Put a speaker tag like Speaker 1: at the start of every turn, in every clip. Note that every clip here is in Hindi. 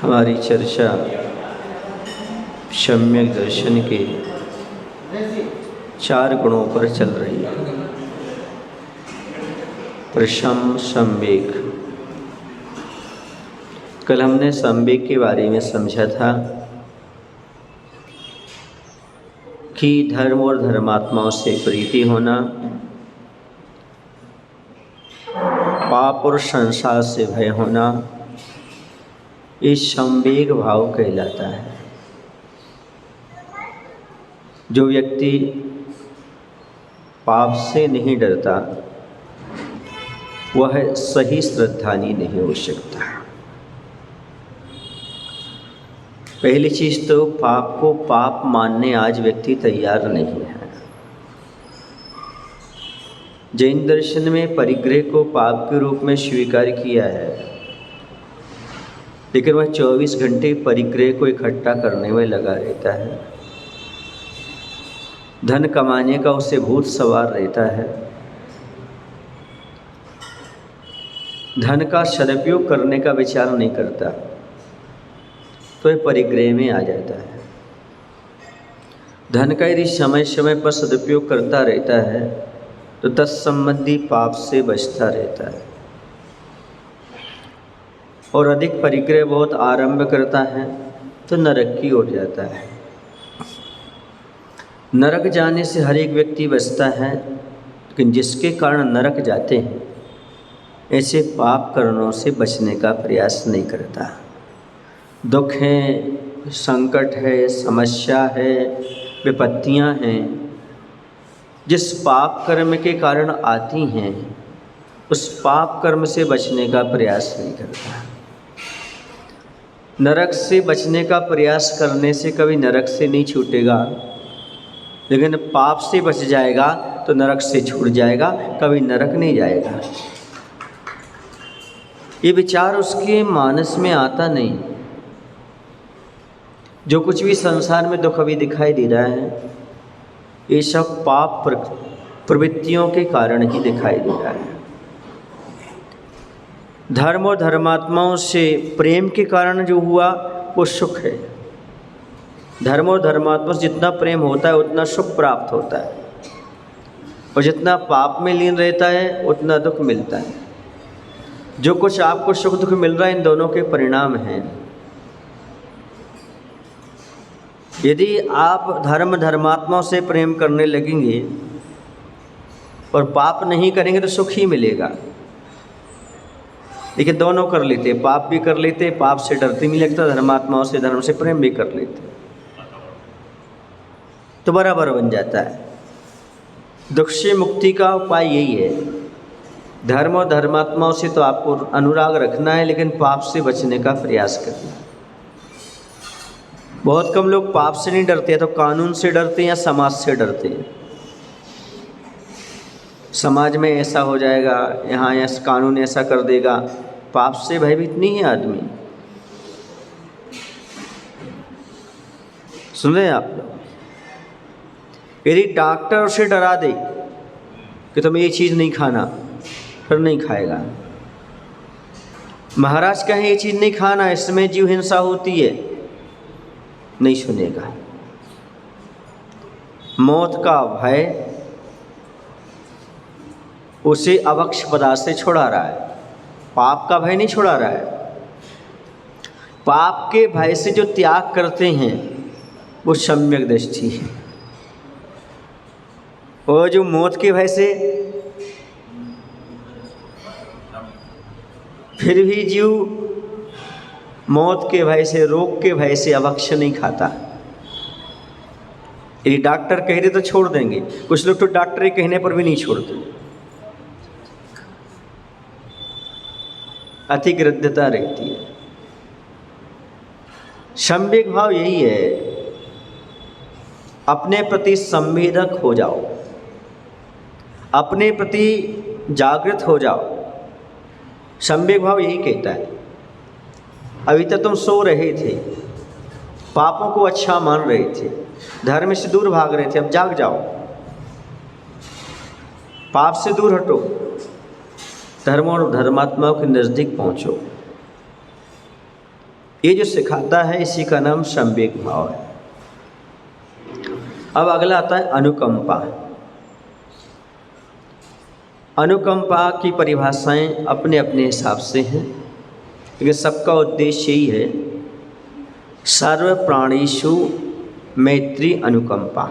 Speaker 1: हमारी चर्चा सम्यक दर्शन के 4 गुणों पर चल रही है। प्रशम संवेग। कल हमने संवेग के बारे में समझा था कि धर्म और धर्मात्माओं से प्रीति होना, पाप और संसार से भय होना, ये संवेग भाव कहलाता है। जो व्यक्ति पाप से नहीं डरता वह सही श्रद्धालु नहीं हो सकता। पहली चीज़ तो पाप को पाप मानने आज व्यक्ति तैयार नहीं है। जैन दर्शन में परिग्रह को पाप के रूप में स्वीकार किया है, लेकिन वह 24 घंटे परिग्रह को इकट्ठा करने में लगा रहता है। धन कमाने का उसे भूत सवार रहता है। धन का सदुपयोग करने का विचार नहीं करता, तो यह परिग्रह में आ जाता है। धन का यदि समय समय पर सदुपयोग करता रहता है तो तत्संबंधी पाप से बचता रहता है। और अधिक परिग्रह बहुत आरंभ करता है तो नरक की ओर जाता है। नरक जाने से हर एक व्यक्ति बचता है, लेकिन जिसके कारण नरक जाते हैं ऐसे पाप कर्मों से बचने का प्रयास नहीं करता। दुख है, संकट है, समस्या है, विपत्तियां हैं, जिस पाप कर्म के कारण आती हैं उस पाप कर्म से बचने का प्रयास नहीं करता। नरक से बचने का प्रयास करने से कभी नरक से नहीं छूटेगा, लेकिन पाप से बच जाएगा तो नरक से छूट जाएगा, कभी नरक नहीं जाएगा। ये विचार उसके मानस में आता नहीं। जो कुछ भी संसार में दुख अभी दिखाई दे रहा है ये सब पाप प्रवृत्तियों के कारण ही दिखाई दे रहा है। धर्म और धर्मात्माओं से प्रेम के कारण जो हुआ वो सुख है। धर्म और धर्मात्मा से जितना प्रेम होता है उतना सुख प्राप्त होता है, और जितना पाप में लीन रहता है उतना दुख मिलता है। जो कुछ आपको सुख दुख मिल रहा है इन दोनों के परिणाम हैं। यदि आप धर्म धर्मात्माओं से प्रेम करने लगेंगे और पाप नहीं करेंगे तो सुख ही मिलेगा। लेकिन दोनों कर लेते, पाप भी कर लेते, पाप से डरते नहीं लगता, धर्मात्माओं से धर्म से प्रेम भी कर लेते, तो बराबर बन जाता है। दुख से मुक्ति का उपाय यही है। धर्म और धर्मात्माओं से तो आपको अनुराग रखना है, लेकिन पाप से बचने का प्रयास करना है। बहुत कम लोग पाप से नहीं डरते, तो कानून से डरते हैं या समाज से डरते हैं। समाज में ऐसा हो जाएगा, यहाँ ऐसा कानून ऐसा कर देगा, पाप से भयभीत नहीं है आदमी। सुन रहे हैं आप लोग? यदि डॉक्टर उसे डरा दे कि तुम्हें ये चीज़ नहीं खाना, फिर नहीं खाएगा। महाराज कहें ये चीज़ नहीं खाना, इसमें जीव हिंसा होती है, नहीं सुनेगा। मौत का भय उसे अवक्ष पदार्थ से छुड़ा रहा है, पाप का भय नहीं छुड़ा रहा है। पाप के भय से जो त्याग करते हैं वो सम्यक दृष्टि है। और जो मौत के भय से फिर भी जीव मौत के भय से, रोग के भय से अवक्ष नहीं खाता। यदि डॉक्टर कह दे तो छोड़ देंगे, कुछ लोग तो डॉक्टर के कहने पर भी नहीं छोड़ते। अति गृध्यता रहती है। संवेग भाव यही है, अपने प्रति संवेदक हो जाओ, अपने प्रति जागृत हो जाओ। संवेग भाव यही कहता है। अभी तक तुम सो रहे थे, पापों को अच्छा मान रहे थे, धर्म से दूर भाग रहे थे, अब जाग जाओ, पाप से दूर हटो, धर्म और धर्मात्माओं के नज़दीक पहुँचो। ये जो सिखाता है इसी का नाम संवेग भाव है। अब अगला आता है अनुकंपा। अनुकंपा की परिभाषाएं अपने अपने हिसाब से हैं, लेकिन सबका उद्देश्य यही है, सर्व प्राणीषु मैत्री अनुकंपा।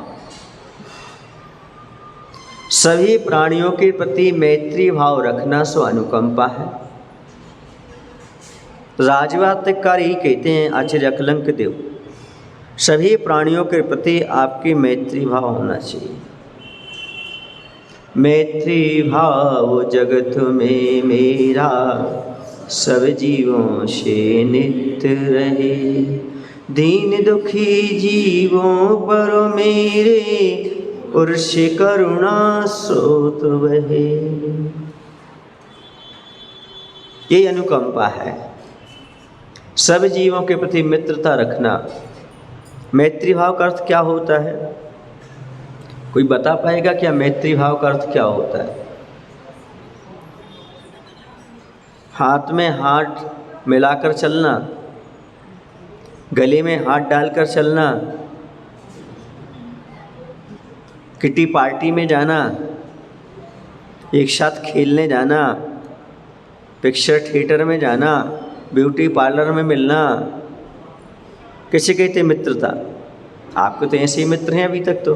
Speaker 1: सभी प्राणियों के प्रति मैत्री भाव रखना सो अनुकंपा है। राजवाटिककार यही कहते हैं आचार्य अकलंक देव, सभी प्राणियों के प्रति आपकी मैत्री भाव होना चाहिए। मैत्री भाव जगत में मेरा, सब जीवों से नित्य रहे। दीन दुखी जीवों पर मेरे, उर्ष करुणा सोत बहे। ये अनुकंपा है, सब जीवों के प्रति मित्रता रखना। मैत्री भाव का अर्थ क्या होता है? कोई बता पाएगा क्या मैत्री भाव का अर्थ क्या होता है? हाथ में हाथ मिलाकर चलना, गले में हाथ डालकर चलना, किटी पार्टी में जाना, एक साथ खेलने जाना, पिक्चर थिएटर में जाना, ब्यूटी पार्लर में मिलना, किसे कहते मित्रता? आपको तो ऐसे ही मित्र हैं अभी तक। तो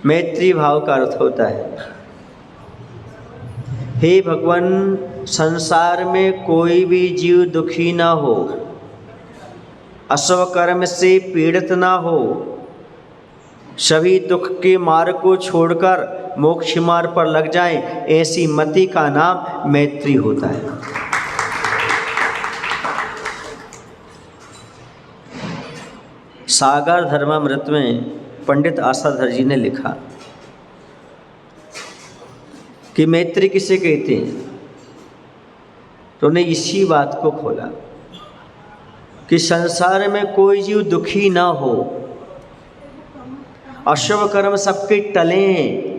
Speaker 1: मैत्री भाव का अर्थ होता है, हे भगवान, संसार में कोई भी जीव दुखी ना हो, अशुभ कर्म से पीड़ित ना हो, सभी दुख के मार्ग को छोड़कर मोक्ष मार्ग पर लग जाए, ऐसी मति का नाम मैत्री होता है। सागर धर्मामृत में पंडित आशाधर जी ने लिखा कि मैत्री किसे कहते हैं, तो उन्हें इसी बात को खोला कि संसार में कोई जीव दुखी ना हो, अशुभ कर्म सबके टलें,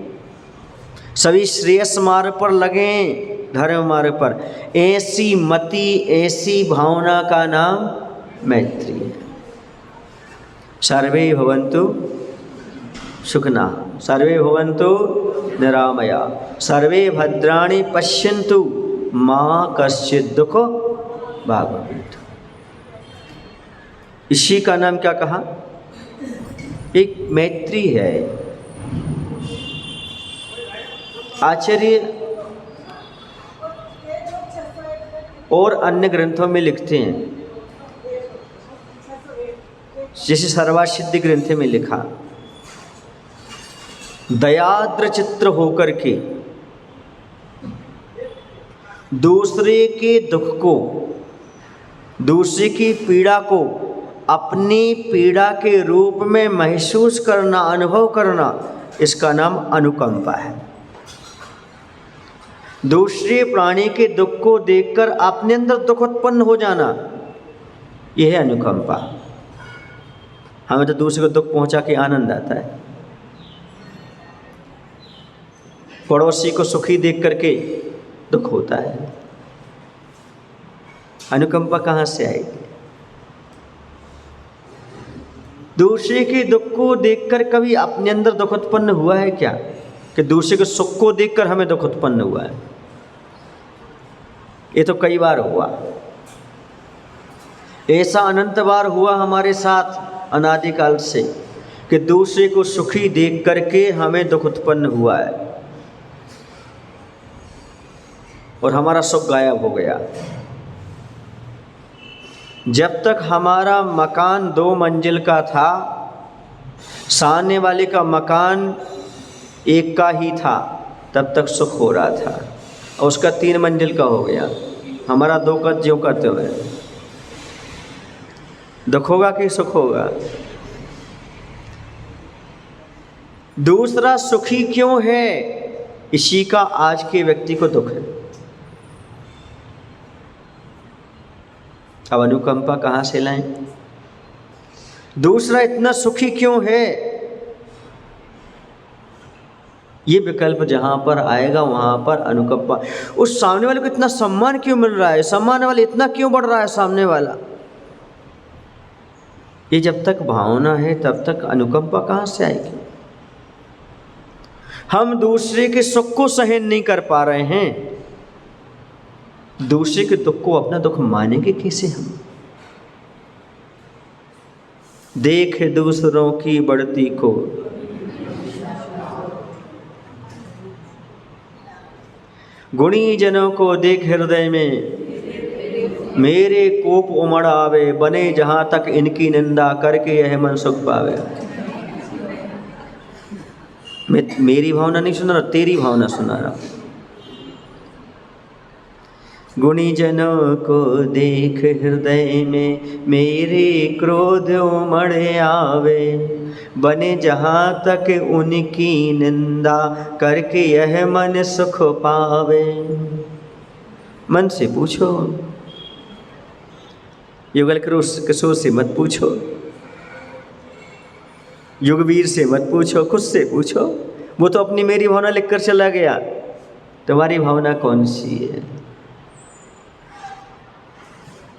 Speaker 1: सभी श्रेयस मार्ग पर लगें, धर्म मार्ग पर, ऐसी मति, ऐसी भावना का नाम मैत्री है। सर्वे भवन्तु सुखिनः, सर्वे भवन्तु निरामया, सर्वे भद्राणि पश्यन्तु, मां कश्चित् दुःख भाग् भवेत्। इसी का नाम क्या कहा? एक मैत्री है। आचार्य और अन्य ग्रंथों में लिखते हैं, जैसे सर्वासिद्धि ग्रंथ में लिखा, दयाद्र चित्र होकर के दूसरे के दुख को, दूसरे की पीड़ा को अपनी पीड़ा के रूप में महसूस करना, अनुभव करना, इसका नाम अनुकंपा है। दूसरे प्राणी के दुख को देखकर अपने अंदर दुख उत्पन्न हो जाना, यह है अनुकंपा। हमें तो दूसरे को दुख पहुंचा के आनंद आता है, पड़ोसी को सुखी देख करके दुख होता है। अनुकंपा कहाँ से आएगी? दूसरे के दुख को देखकर कभी अपने अंदर दुख उत्पन्न हुआ है क्या कि दूसरे के सुख को देखकर हमें दुख उत्पन्न हुआ है? ये तो कई बार हुआ, ऐसा अनंत बार हुआ हमारे साथ अनादिकाल से कि दूसरे को सुखी देख करके हमें दुख उत्पन्न हुआ है और हमारा सुख गायब हो गया। जब तक हमारा मकान 2 मंजिल का था, सामने वाले का मकान 1 का ही था, तब तक सुख हो रहा था, और उसका 3 मंजिल का हो गया, हमारा 2 का ज्यों का त्यों है। दुख होगा कि सुख होगा? दूसरा सुखी क्यों है, इसी का आज के व्यक्ति को दुख है। अब अनुकंपा कहाँ से लाएं? दूसरा इतना सुखी क्यों है, ये विकल्प जहाँ पर आएगा वहाँ पर अनुकंपा। उस सामने वाले को इतना सम्मान क्यों मिल रहा है, सामने वाले इतना क्यों बढ़ रहा है सामने वाला, ये जब तक भावना है तब तक अनुकंपा कहाँ से आएगी। हम दूसरे के सुख को सहन नहीं कर पा रहे हैं, दूसरे के दुख को अपना दुख मानेंगे कैसे हम। देख दूसरों की बढ़ती को, गुणी जनों को देख हृदय में, मेरे कोप उमड़ आवे, बने जहाँ तक इनकी निंदा, करके यह मन सुख पावे। मैं मेरी भावना नहीं सुना रहा, तेरी भावना सुना रहा। गुणी जनों को देख हृदय में, मेरे क्रोध उमड़ आवे, बने जहाँ तक उनकी निंदा, करके यह मन सुख पावे। मन से पूछो, युगल किशोर से मत पूछो, युगवीर से मत पूछो, खुद से पूछो। वो तो अपनी मेरी भावना लिखकर चला गया, तुम्हारी भावना कौन सी है।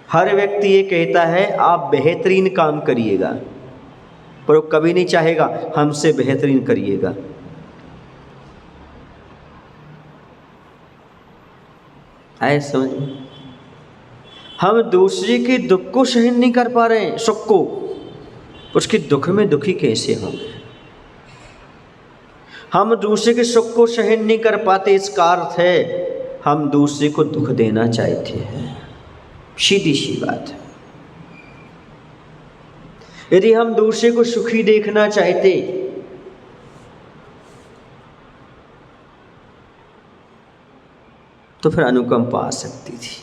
Speaker 1: हर व्यक्ति ये कहता है आप बेहतरीन काम करिएगा, पर वो कभी नहीं चाहेगा हमसे बेहतरीन करिएगा। आए समझ में। हम दूसरे के दुख को सहन नहीं कर पा रहे हैं, सुख को, उसके दुख में दुखी कैसे होंगे। हम दूसरे के सुख को सहन नहीं कर पाते, इसका अर्थ है हम दूसरे को दुख देना चाहते हैं। सीधी सी बात है। यदि हम दूसरे को सुखी देखना चाहते तो फिर अनुकंपा आ सकती थी।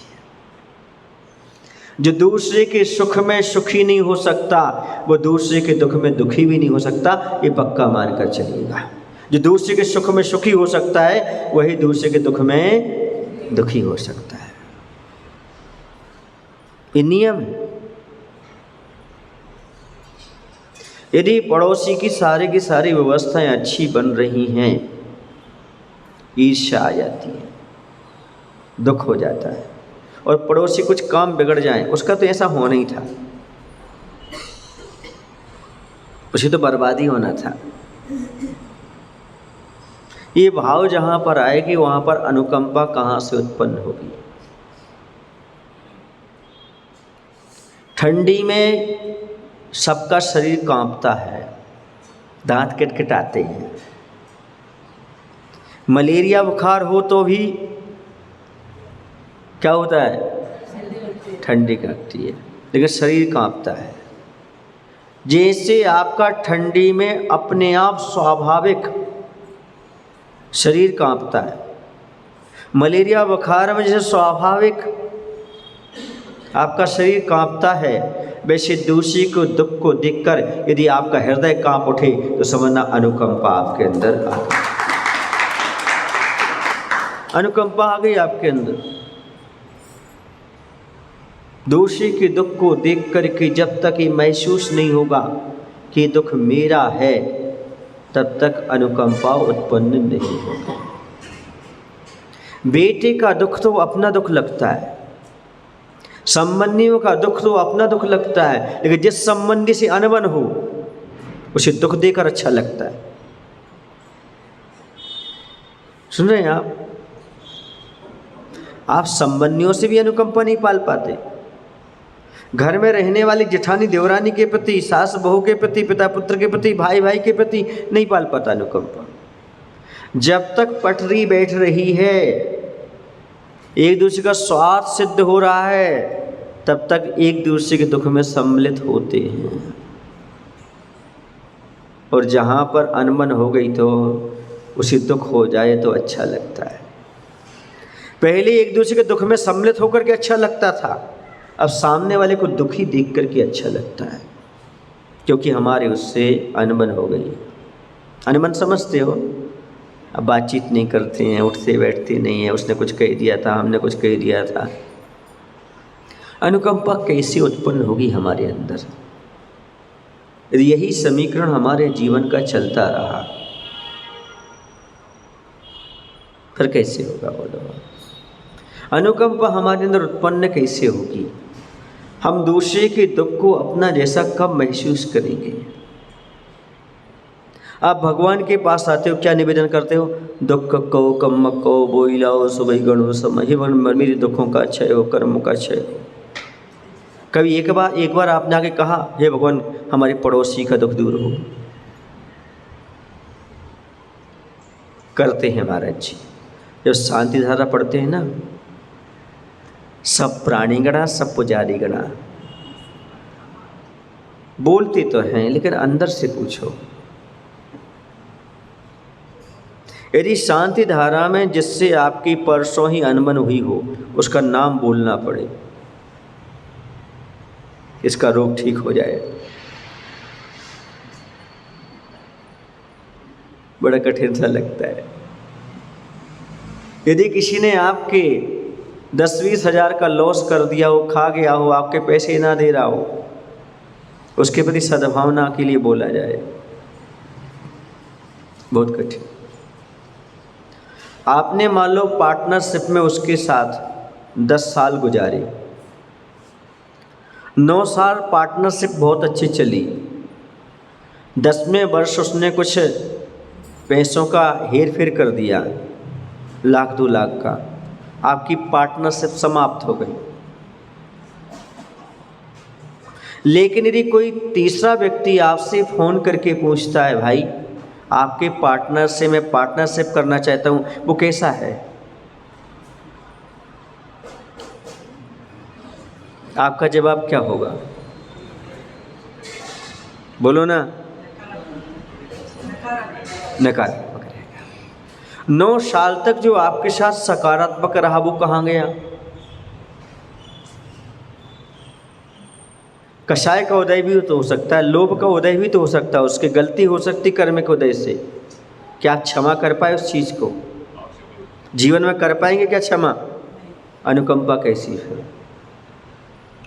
Speaker 1: जो दूसरे के सुख में सुखी नहीं हो सकता, वो दूसरे के दुख में दुखी भी नहीं हो सकता, ये पक्का मानकर चलिएगा। जो दूसरे के सुख में सुखी हो सकता है, वही दूसरे के दुख में दुखी हो सकता है। ये नियम है। यदि पड़ोसी की सारी व्यवस्थाएं अच्छी बन रही हैं, ईर्ष्या आ जाती है, दुख हो जाता है। और पड़ोसी कुछ काम बिगड़ जाए, उसका तो ऐसा होना ही था, उसे तो बर्बादी होना था। ये भाव जहाँ पर आएगी वहाँ पर अनुकंपा कहाँ से उत्पन्न होगी। ठंडी में सबका शरीर कांपता है, दांत किटकिटाते हैं। मलेरिया बुखार हो तो भी क्या होता है, ठंडी काटती है, लेकिन शरीर कांपता है। जैसे आपका ठंडी में अपने आप स्वाभाविक शरीर कांपता है, मलेरिया बुखार में जैसे स्वाभाविक आपका शरीर कांपता है, वैसे दूसरे को दुख को देखकर यदि आपका हृदय कांप उठे तो समझना अनुकंपा आपके अंदर आ गई। अनुकंपा आ गई आपके अंदर। दूसरे के दुख को देख कर के जब तक ये महसूस नहीं होगा कि दुख मेरा है, तब तक अनुकंपा उत्पन्न नहीं होगा। बेटे का दुख तो अपना दुख लगता है, संबंधियों का दुख तो अपना दुख लगता है, लेकिन जिस संबंधी से अनबन हो उसे दुख देकर अच्छा लगता है। सुन रहे हैं आप संबंधियों से भी अनुकंपा नहीं पाल पाते। घर में रहने वाली जेठानी देवरानी के प्रति, सास बहू के प्रति, पिता पुत्र के प्रति, भाई भाई के प्रति नहीं पाल पाता अनुकंपा। जब तक पटरी बैठ रही है, एक दूसरे का स्वार्थ सिद्ध हो रहा है, तब तक एक दूसरे के दुख में सम्मिलित होते हैं। और जहाँ पर अनबन हो गई तो उसे दुख हो जाए तो अच्छा लगता है। पहले एक दूसरे के दुख में सम्मिलित होकर के अच्छा लगता था, अब सामने वाले को दुखी देख करके अच्छा लगता है, क्योंकि हमारे उससे अनबन हो गई। अनबन समझते हो? अब बातचीत नहीं करते हैं, उठते बैठते नहीं हैं, उसने कुछ कह दिया था, हमने कुछ कह दिया था। अनुकंपा कैसे उत्पन्न होगी हमारे अंदर? यही समीकरण हमारे जीवन का चलता रहा, फिर कैसे होगा बोलो? अनुकंपा हमारे अंदर उत्पन्न कैसे होगी? हम दूसरे के दुख को अपना जैसा कब महसूस करेंगे? आप भगवान के पास आते हो, क्या निवेदन करते हो? दुख को कम को बोई लाओ सुबह गणो समय मेरे दुखों का क्षय हो, कर्म का क्षय हो। कभी एक बार आपने आके कहा, हे भगवान हमारे पड़ोसी का दुख दूर हो? करते हैं महाराज जी। जब शांति धारा पढ़ते हैं ना, सब प्राणीगणा सब पुजारी गणा बोलते तो हैं, लेकिन अंदर से पूछो। यदि शांति धारा में जिससे आपकी परसों ही अनबन हुई हो, उसका नाम बोलना पड़े, इसका रोग ठीक हो जाए, बड़ा कठिन सा लगता है। यदि किसी ने आपके 10-20 हज़ार का लॉस कर दिया हो, खा गया हो, आपके पैसे ना दे रहा हो, उसके प्रति सद्भावना के लिए बोला जाए, बहुत कठिन। आपने मान लो पार्टनरशिप में उसके साथ 10 साल गुजारे, 9 साल पार्टनरशिप बहुत अच्छी चली, 10वें वर्ष उसने कुछ पैसों का हेर फेर कर दिया, 1-2 लाख का, आपकी पार्टनरशिप समाप्त हो गई। लेकिन यदि कोई तीसरा व्यक्ति आपसे फ़ोन करके पूछता है, भाई आपके पार्टनर से मैं पार्टनरशिप करना चाहता हूँ, वो कैसा है? आपका जवाब क्या होगा? बोलो ना। नकारात्मक रहेगा। 9 साल तक जो आपके साथ सकारात्मक रहा, वो कहाँ गया? कषाय का उदय भी तो हो सकता है, लोभ का उदय भी तो हो सकता है, उसकी गलती हो सकती कर्मिक उदय से। क्या आप क्षमा कर पाए उस चीज़ को? जीवन में कर पाएंगे क्या क्षमा? अनुकंपा कैसी फिर?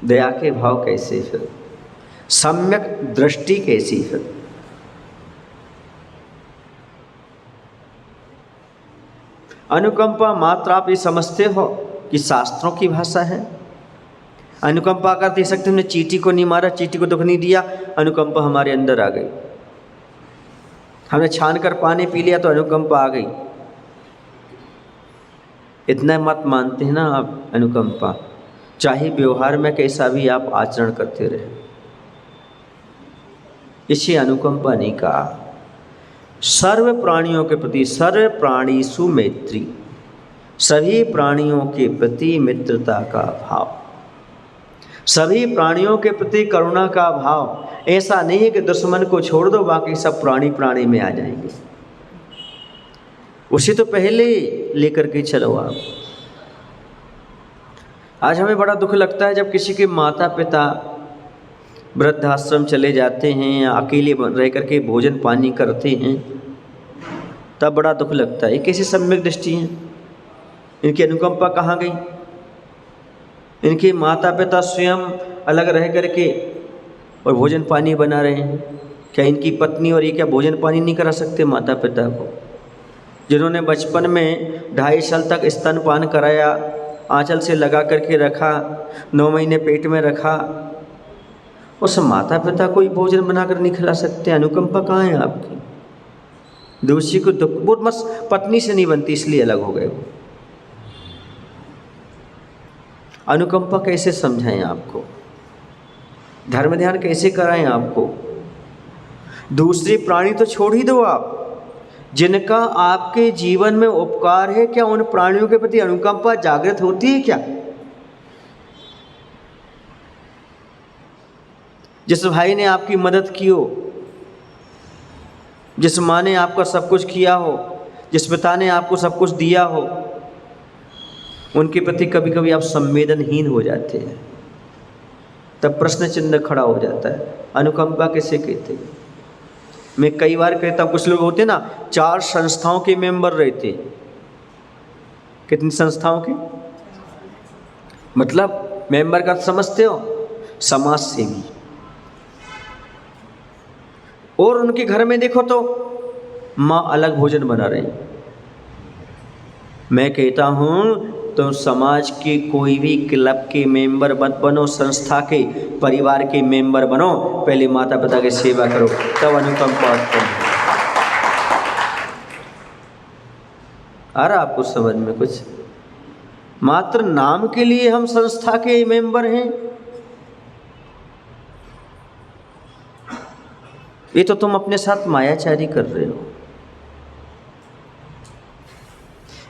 Speaker 1: दया के भाव कैसे फिर? सम्यक दृष्टि कैसी फिर? अनुकंपा मात्र आप ये समझते हो कि शास्त्रों की भाषा है। अनुकंपा कर दे सकते, हमने चींटी को नहीं मारा, चींटी को दुख नहीं दिया, अनुकंपा हमारे अंदर आ गई। हमने छान कर पानी पी लिया तो अनुकंपा आ गई। इतना मत मानते हैं ना आप अनुकंपा, चाहे व्यवहार में कैसा भी आप आचरण करते रहे, इसे अनुकंपा नहीं कहा। सर्व प्राणियों के प्रति, सर्व प्राणीषु मैत्री, सभी प्राणियों के प्रति मित्रता का भाव, सभी प्राणियों के प्रति करुणा का भाव। ऐसा नहीं है कि दुश्मन को छोड़ दो बाकी सब प्राणी प्राणी में आ जाएंगे, उसे तो पहले लेकर के चलो आप। आज हमें बड़ा दुख लगता है जब किसी के माता पिता वृद्धाश्रम चले जाते हैं या अकेले रह करके भोजन पानी करते हैं, तब बड़ा दुख लगता है। ये कैसी सम्यक दृष्टि है? इनकी अनुकंपा कहाँ गई? इनके माता पिता स्वयं अलग रह करके और भोजन पानी बना रहे हैं, क्या इनकी पत्नी और ये क्या भोजन पानी नहीं करा सकते माता पिता को? जिन्होंने बचपन में 2.5 साल तक स्तनपान कराया, आंचल से लगा करके रखा, 9 महीने पेट में रखा, उस माता पिता को ही भोजन बनाकर नहीं खिला सकते? अनुकंपा कहाँ है आपकी? दूसरी को दुख, वो बस पत्नी से नहीं बनती इसलिए अलग हो गए वो। अनुकंपा कैसे समझाएं आपको? धर्म ध्यान कैसे कराएं आपको? दूसरे प्राणी तो छोड़ ही दो आप, जिनका आपके जीवन में उपकार है, क्या उन प्राणियों के प्रति अनुकंपा जागृत होती है क्या? जिस भाई ने आपकी मदद की हो, जिस माँ ने आपका सब कुछ किया हो, जिस पिता ने आपको सब कुछ दिया हो, उनके प्रति कभी कभी आप संवेदनहीन हो जाते हैं, तब प्रश्न चिन्ह खड़ा हो जाता है, अनुकंपा किसे कहते हैं? मैं कई बार कहता हूँ, कुछ लोग होते ना 4 संस्थाओं के मेंबर रहते। कितनी संस्थाओं के मतलब मेंबर का समझते हो? समाज सेवी। और उनके घर में देखो तो माँ अलग भोजन बना रही, मैं कहता हूँ तो समाज के कोई भी क्लब के मेंबर मत बनो, संस्था के, परिवार के मेंबर बनो, पहले माता पिता की सेवा करो, तब अनुकंपा उत्पन्न। आ रहा आपको समझ में कुछ? मात्र नाम के लिए हम संस्था के मेंबर हैं, ये तो तुम अपने साथ मायाचारी कर रहे हो।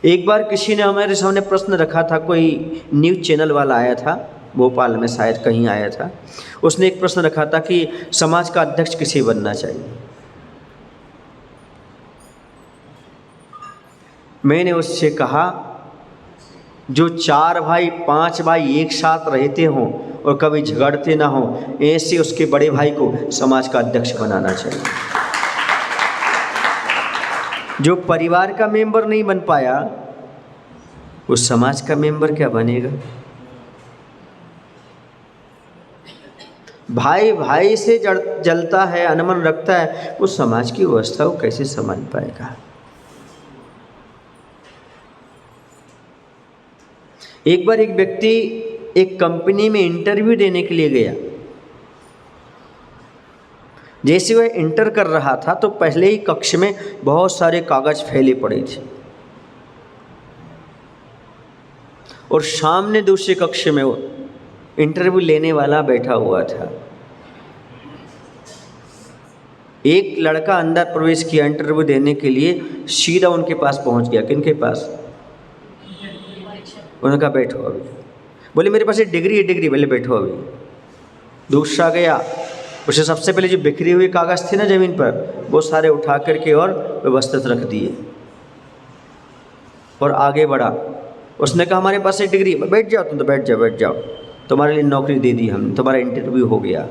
Speaker 1: एक बार किसी ने हमारे सामने प्रश्न रखा था, कोई न्यूज़ चैनल वाला आया था, भोपाल में शायद कहीं आया था, उसने एक प्रश्न रखा था कि समाज का अध्यक्ष किसे बनना चाहिए। मैंने उससे कहा जो 4 भाई 5 भाई एक साथ रहते हों और कभी झगड़ते ना हों, ऐसे उसके बड़े भाई को समाज का अध्यक्ष बनाना चाहिए। जो परिवार का मेंबर नहीं बन पाया, वो समाज का मेंबर क्या बनेगा? भाई भाई से जलता है, अनमन रखता है, वो समाज की व्यवस्था को कैसे समझ पाएगा? एक बार एक व्यक्ति एक कंपनी में इंटरव्यू देने के लिए गया। जैसे वह इंटर कर रहा था तो पहले ही कक्ष में बहुत सारे कागज फैले पड़े थे और सामने दूसरे कक्ष में वो इंटरव्यू लेने वाला बैठा हुआ था। एक लड़का अंदर प्रवेश किया इंटरव्यू देने के लिए, सीधा उनके पास पहुंच गया। किनके पास? उन्होंने कहा बैठो अभी। बोले मेरे पास एक डिग्री है। डिग्री? बोले बैठो अभी। दूसरा गया, उसे सबसे पहले जो बिखरे हुए कागज़ थे ना ज़मीन पर, वो सारे उठा करके और व्यवस्थित रख दिए और आगे बढ़ा। उसने कहा हमारे पास एक डिग्री, बैठ जाओ तुम, तो बैठ जाओ बैठ जाओ, तुम्हारे लिए नौकरी दे दी हमने, तुम्हारा इंटरव्यू हो गया।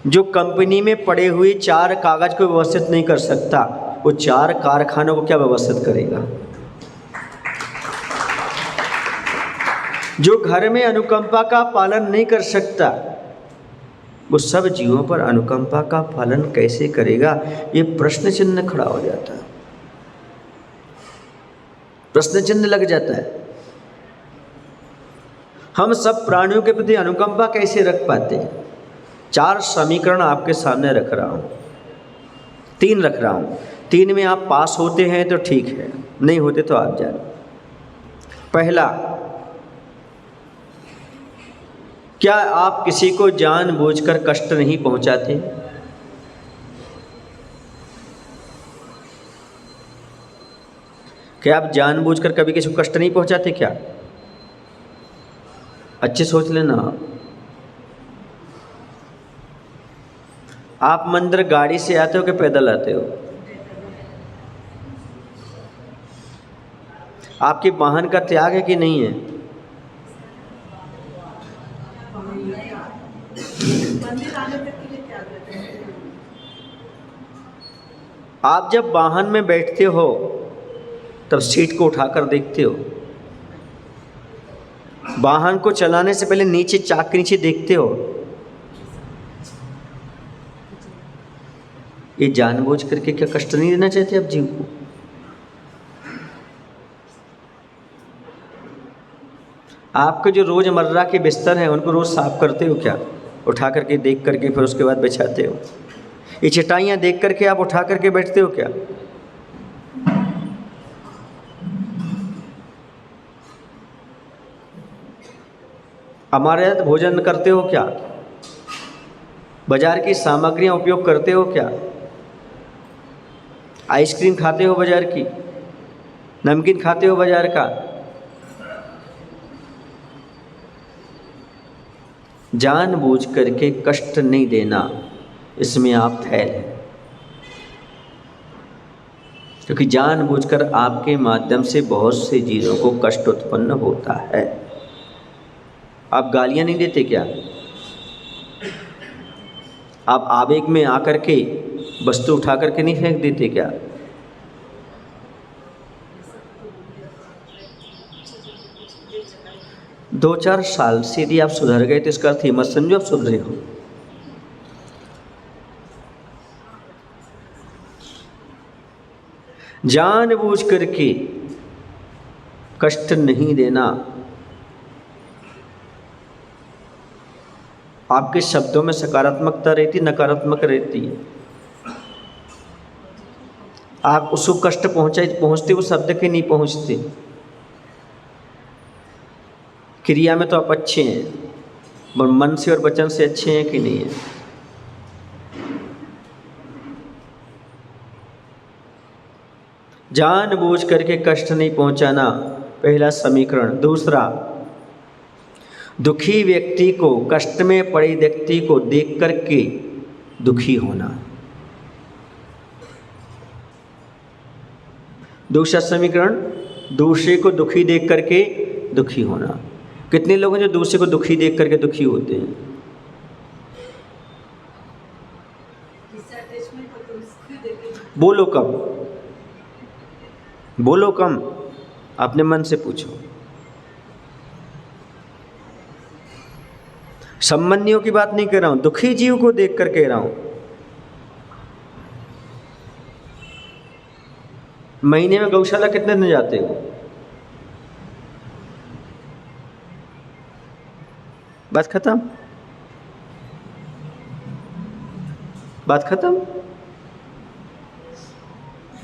Speaker 1: जो कंपनी में पड़े हुए 4 कागज़ को व्यवस्थित नहीं कर सकता, वो 4 कारखानों को क्या व्यवस्थित करेगा? जो घर में अनुकंपा का पालन नहीं कर सकता, वो सब जीवों पर अनुकंपा का पालन कैसे करेगा? ये प्रश्न चिन्ह खड़ा हो जाता है, प्रश्न चिन्ह लग जाता है। हम सब प्राणियों के प्रति अनुकंपा कैसे रख पाते हैं? 4 समीकरण आपके सामने रख रहा हूँ, 3 रख रहा हूँ। 3 में आप पास होते हैं तो ठीक है, नहीं होते तो आप जाने। पहला, क्या आप किसी को जानबूझकर कष्ट नहीं पहुंचाते? क्या आप जानबूझकर कभी किसी को कष्ट नहीं पहुंचाते क्या? अच्छे सोच लेना। आप मंदिर गाड़ी से आते हो कि पैदल आते हो? आपके वाहन का त्याग है कि नहीं है? आप जब वाहन में बैठते हो तब सीट को उठाकर देखते हो, वाहन को चलाने से पहले नीचे, चाक के नीचे देखते हो। ये जानबूझ करके क्या कष्ट नहीं देना चाहते आप जीव को? आपके जो रोजमर्रा के बिस्तर हैं उनको रोज साफ करते हो क्या? उठा करके देख करके फिर उसके बाद बिछाते हो? ये चटाइयाँ देख करके आप उठा करके बैठते हो क्या? हमारे साथ भोजन करते हो क्या? बाजार की सामग्रियां उपयोग करते हो क्या? आइसक्रीम खाते हो बाजार की? नमकीन खाते हो बाजार का? जानबूझ करके कष्ट नहीं देना, इसमें आप फैल हैं। क्योंकि जानबूझकर आपके माध्यम से बहुत से जीवों को कष्ट उत्पन्न होता है। आप गालियां नहीं देते क्या? आप आवेग में आकर के वस्तु उठा करके नहीं फेंक देते क्या? दो 4 साल से यदि आप सुधर गए तो इसका अर्थ ये मत समझो आप सुधरे हो। जानबूझ करके कष्ट नहीं देना। आपके शब्दों में सकारात्मकता रहती, नकारात्मक रहती है। आप उसको कष्ट पहुंचते वो शब्द के नहीं पहुंचते। क्रिया में तो आप अच्छे हैं, पर मन से और वचन से अच्छे हैं कि नहीं है? जानबूझ करके कष्ट नहीं पहुंचाना, पहला समीकरण। दूसरा, दुखी व्यक्ति को, कष्ट में पड़े व्यक्ति को देख करके दुखी होना। दूसरा समीकरण, दूसरे को दुखी देख करके दुखी होना। कितने लोग हैं जो दूसरे को दुखी देख करके दुखी होते हैं? बोलो कम, बोलो कम, अपने मन से पूछो। संबंधियों की बात नहीं कर रहा हूं, दुखी जीव को देख कर कह रहा हूं। महीने में गौशाला कितने दिन जाते हो? बात खत्म, बात खत्म।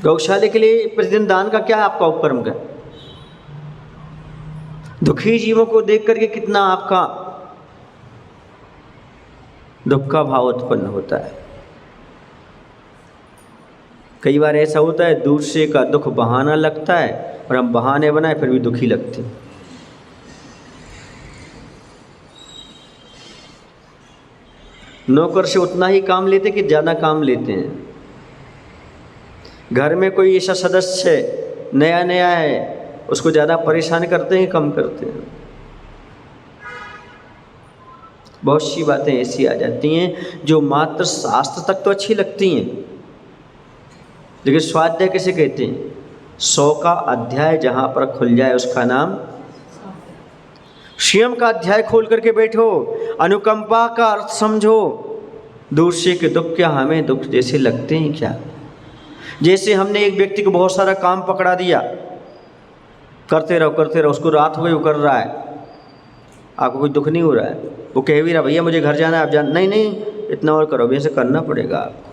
Speaker 1: गौशाले के लिए प्रतिदिन दान का क्या आपका उपक्रम है? दुखी जीवों को देख करके कितना आपका दुख का भाव उत्पन्न होता है। कई बार ऐसा होता है दूसरे का दुख बहाना लगता है और हम बहाने बनाए फिर भी दुखी लगते हैं। नौकर से उतना ही काम लेते कि ज़्यादा काम लेते हैं। घर में कोई ऐसा सदस्य नया नया है, उसको ज़्यादा परेशान करते हैं, कम करते हैं। बहुत सी बातें ऐसी आ जाती हैं जो मात्र शास्त्र तक तो अच्छी लगती हैं, लेकिन स्वाध्याय किसे कहते हैं? 100 का अध्याय जहाँ पर खुल जाए उसका नाम। स्वयं का अध्याय खोल करके बैठो, अनुकंपा का अर्थ समझो। दूसरे के दुख क्या हमें दुख जैसे लगते हैं क्या? जैसे हमने एक व्यक्ति को बहुत सारा काम पकड़ा दिया, करते रहो, उसको रात हो गई वो कर रहा है, आपको कोई दुख नहीं हो रहा है। वो कह भी रहा भैया मुझे घर जाना है, आप जान नहीं इतना और करो, ऐसे करना पड़ेगा आपको।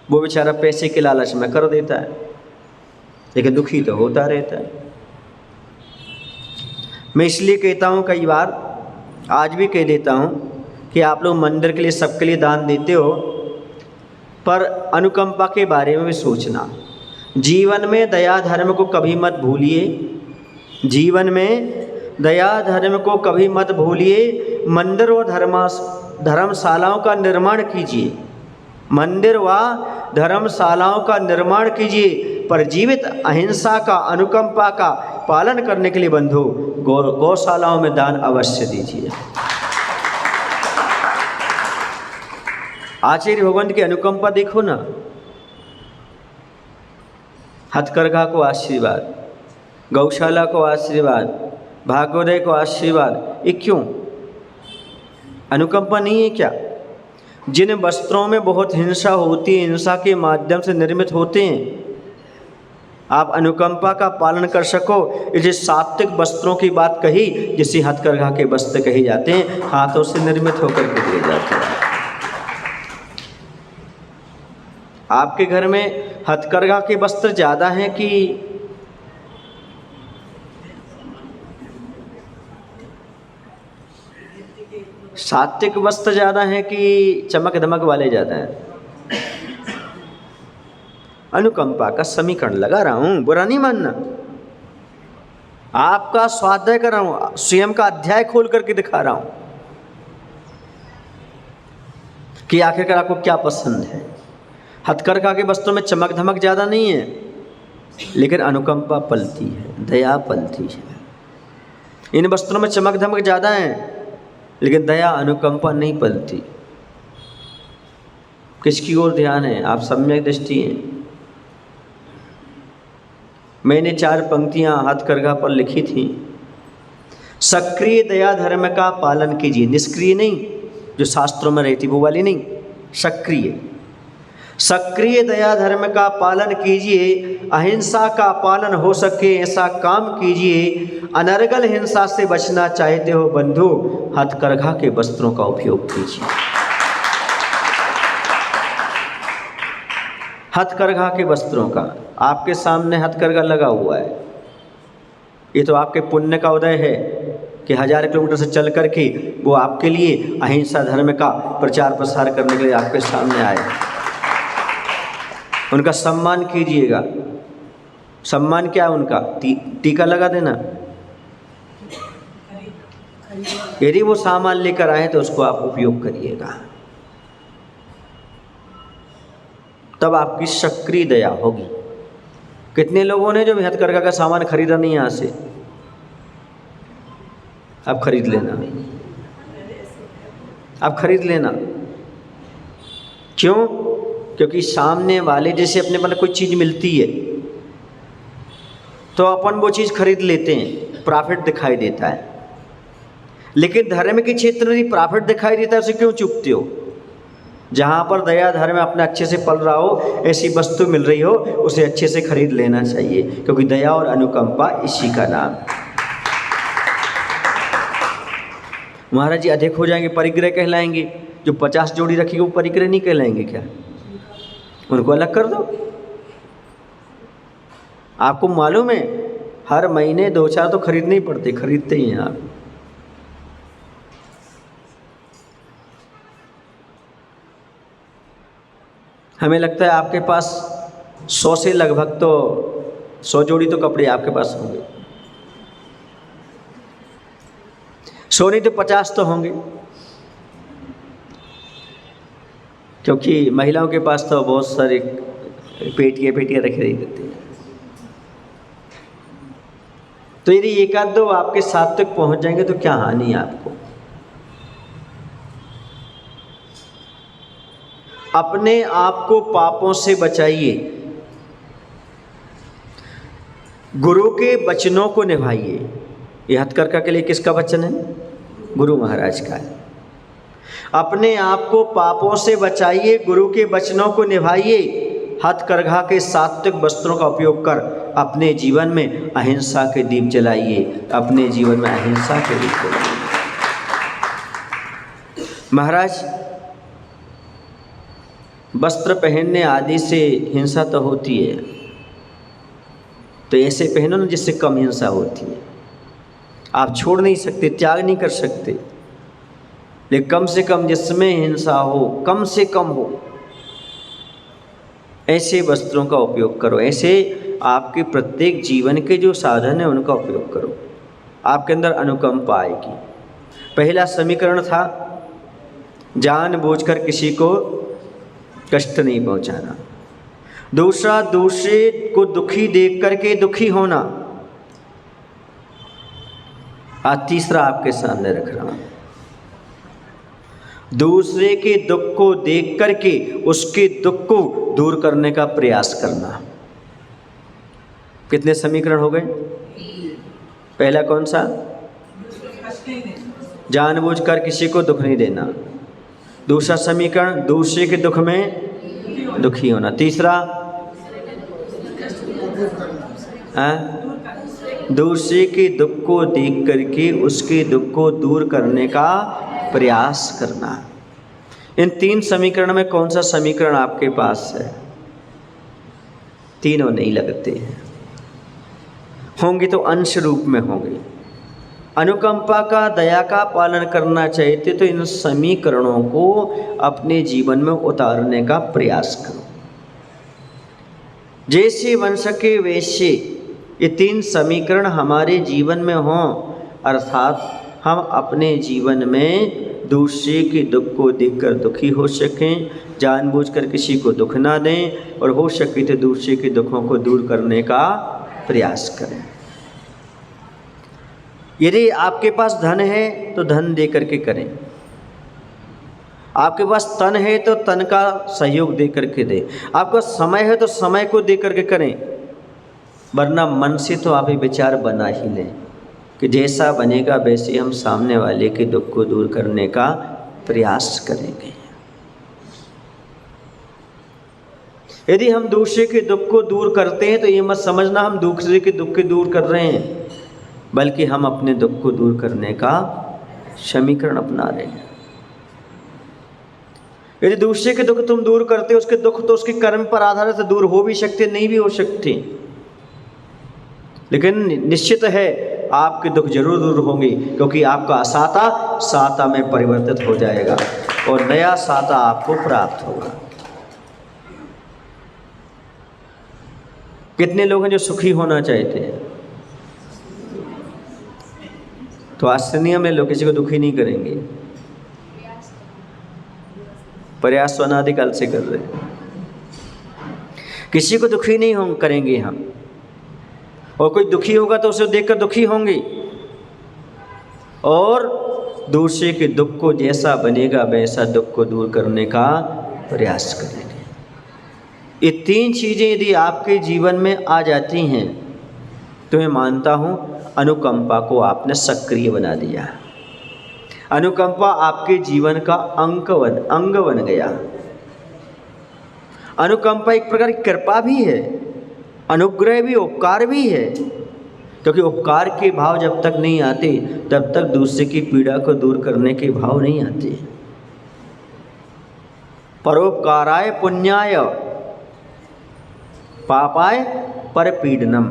Speaker 1: वो बेचारा पैसे के लालच में कर देता है, लेकिन दुखी तो होता रहता है। मैं इसलिए कहता हूँ, कई बार आज भी कह देता हूँ कि आप लोग मंदिर के लिए सबके लिए दान देते हो, पर अनुकंपा के बारे में भी सोचना। जीवन में दया धर्म को कभी मत भूलिए, जीवन में दया धर्म को कभी मत भूलिए। मंदिर व धर्मशालाओं का निर्माण कीजिए, मंदिर व धर्मशालाओं का निर्माण कीजिए, पर जीवित अहिंसा का, अनुकंपा का पालन करने के लिए बंधु गौशालाओं में दान अवश्य दीजिए। आचार्य भगवंत की अनुकंपा देखो ना, हथकरघा को आशीर्वाद, गौशाला को आशीर्वाद, भागवत को आशीर्वाद। ये क्यों? अनुकंपा नहीं है क्या? जिन वस्त्रों में बहुत हिंसा होती है, हिंसा के माध्यम से निर्मित होते हैं, आप अनुकंपा का पालन कर सको। इसे सात्विक वस्त्रों की बात कही, जिसे हथकरघा के वस्त्र कहे जाते हैं, हाथों से निर्मित होकर के दिए जाते हैं। आपके घर में हथकरघा के वस्त्र ज़्यादा हैं कि सात्विक वस्त्र ज़्यादा हैं कि चमक धमक वाले ज़्यादा हैं? अनुकंपा का समीकरण लगा रहा हूँ, बुरा नहीं मानना। आपका स्वाध्याय कर रहा हूँ, स्वयं का अध्याय खोल करके दिखा रहा हूँ कि आखिरकार आपको क्या पसंद है। हथकरघा के वस्त्रों में चमक धमक ज़्यादा नहीं है, लेकिन अनुकंपा पलती है, दया पलती है। इन वस्त्रों में चमक धमक ज़्यादा है, लेकिन दया अनुकंपा नहीं पलती। किसकी ओर ध्यान है? आप सम्यक दृष्टि हैं। मैंने 4 पंक्तियां हथकरघा पर लिखी थी। सक्रिय दया धर्म का पालन कीजिए, निष्क्रिय नहीं, जो शास्त्रों में रहती वो वाली नहीं, सक्रिय। सक्रिय दया धर्म का पालन कीजिए, अहिंसा का पालन हो सके ऐसा काम कीजिए। अनर्गल हिंसा से बचना चाहते हो बंधु, हथकरघा के वस्त्रों का उपयोग कीजिए। हथकरघा के वस्त्रों का, आपके सामने हथकरघा लगा हुआ है, ये तो आपके पुण्य का उदय है कि 1000 किलोमीटर से चल करके वो आपके लिए अहिंसा धर्म का प्रचार प्रसार करने के लिए आपके सामने आए। उनका सम्मान कीजिएगा। सम्मान क्या है उनका? टीका लगा देना। यदि वो सामान लेकर आए तो उसको आप उपयोग करिएगा, तब आपकी सक्रिय दया होगी। कितने लोगों ने जो हथकरघा का सामान खरीदा नहीं यहाँ से, आप खरीद लेना, आप खरीद लेना। क्यों? क्योंकि सामने वाले जैसे अपने मन कोई चीज़ मिलती है तो अपन वो चीज़ खरीद लेते हैं, प्रॉफिट दिखाई देता है। लेकिन धर्म के क्षेत्र में प्रॉफिट दिखाई देता है, उसे क्यों चूकते हो? जहाँ पर दया धर्म अपना अच्छे से पल रहा हो, ऐसी वस्तु मिल रही हो, उसे अच्छे से खरीद लेना चाहिए, क्योंकि दया और अनुकंपा इसी का नाम। महाराज जी अधिक हो जाएंगे, परिग्रह कहलाएंगे। जो 50 जोड़ी रखी वो परिग्रह नहीं कहलाएंगे क्या? उनको अलग कर दो। आपको मालूम है हर महीने 2-4 तो खरीदने ही पड़ते, खरीदते ही हैं आप। हमें लगता है आपके पास 100 से लगभग तो 100 जोड़ी तो कपड़े आपके पास होंगे, 100 नहीं तो 50 तो होंगे, क्योंकि महिलाओं के पास तो बहुत सारे पेटियाँ रखी रही देती हैं। तो यदि 1-2 आपके साथ तक पहुंच जाएंगे तो क्या हानि है आपको? अपने आप को पापों से बचाइए, गुरु के वचनों को निभाइए। ये हथकरघा के लिए किसका वचन है? गुरु महाराज का है। अपने आप को पापों से बचाइए, गुरु के वचनों को निभाइए, हथकरघा के सात्विक वस्त्रों का उपयोग कर अपने जीवन में अहिंसा के दीप जलाइए, अपने जीवन में अहिंसा के दीप जलाइए। महाराज वस्त्र पहनने आदि से हिंसा तो होती है, तो ऐसे पहनो ना जिससे कम हिंसा होती है। आप छोड़ नहीं सकते, त्याग नहीं कर सकते, लेकिन कम से कम जिसमें हिंसा हो, कम से कम हो, ऐसे वस्त्रों का उपयोग करो। ऐसे आपके प्रत्येक जीवन के जो साधन है उनका उपयोग करो, आपके अंदर अनुकंपा आएगी। पहला समीकरण था जानबूझकर किसी को कष्ट नहीं पहुंचाना। दूसरा, दूसरे को दुखी देख करके दुखी होना। आज तीसरा आपके सामने रख रहा हूं, दूसरे के दुख को देख करके उसके दुख को दूर करने का प्रयास करना। कितने समीकरण हो गए? पहला कौन सा? जानबूझकर किसी को दुख नहीं देना। दूसरा समीकरण, दूसरे के दुख में दुखी होना। तीसरा, दूसरे के दुख को देख करके उसके दुख को दूर करने का प्रयास करना। इन 3 समीकरण में कौन सा समीकरण आपके पास है? तीनों नहीं लगते हैं, होंगे तो अंश रूप में होंगे। अनुकंपा का, दया का पालन करना चाहते तो इन समीकरणों को अपने जीवन में उतारने का प्रयास करो। जैसे बन सके वैसे ये 3 समीकरण हमारे जीवन में हों, अर्थात हम अपने जीवन में दूसरे के दुख को देखकर दुखी हो सकें, जानबूझकर किसी को दुख ना दें, और हो सके तो दूसरे के दुखों को दूर करने का प्रयास करें। यदि आपके पास धन है तो धन दे करके करें, आपके पास तन है तो तन का सहयोग दे करके दें, आपका समय है तो समय को दे करके करें, वरना मन से तो आप ये विचार बना ही लें कि जैसा बनेगा वैसे हम सामने वाले के दुख को दूर करने का प्रयास करेंगे। यदि हम दूसरे के दुख को दूर करते हैं तो ये मत समझना हम दूसरे के दुख को दूर कर रहे हैं, बल्कि हम अपने दुख को दूर करने का समीकरण अपना रहे हैं। यदि दूसरे के दुख तुम दूर करते हो, उसके दुख तो उसके कर्म पर आधारित दूर हो भी सकते, नहीं भी हो सकते, लेकिन निश्चित है आपके दुख जरूर दूर होंगे, क्योंकि आपका असाता साता में परिवर्तित हो जाएगा और नया साता आपको प्राप्त होगा। कितने लोग हैं जो सुखी होना चाहते हैं, तो आज से नियम है लोग किसी को दुखी नहीं करेंगे, प्रयास तो अनादिकाल से कर रहे हैं। किसी को दुखी नहीं करेंगे हम, और कोई दुखी होगा तो उसे देखकर दुखी होंगे, और दूसरे के दुख को जैसा बनेगा वैसा दुख को दूर करने का प्रयास करेंगे। ये तीन चीज़ें यदि आपके जीवन में आ जाती हैं तो मैं मानता हूँ अनुकंपा को आपने सक्रिय बना दिया। अनुकंपा आपके जीवन का अंग बन गया। अनुकंपा एक प्रकार की कृपा भी है, अनुग्रह भी, उपकार भी है, क्योंकि उपकार के भाव जब तक नहीं आते तब तक दूसरे की पीड़ा को दूर करने के भाव नहीं आते। परोपकाराय पुण्याय पापाय परपीडनम,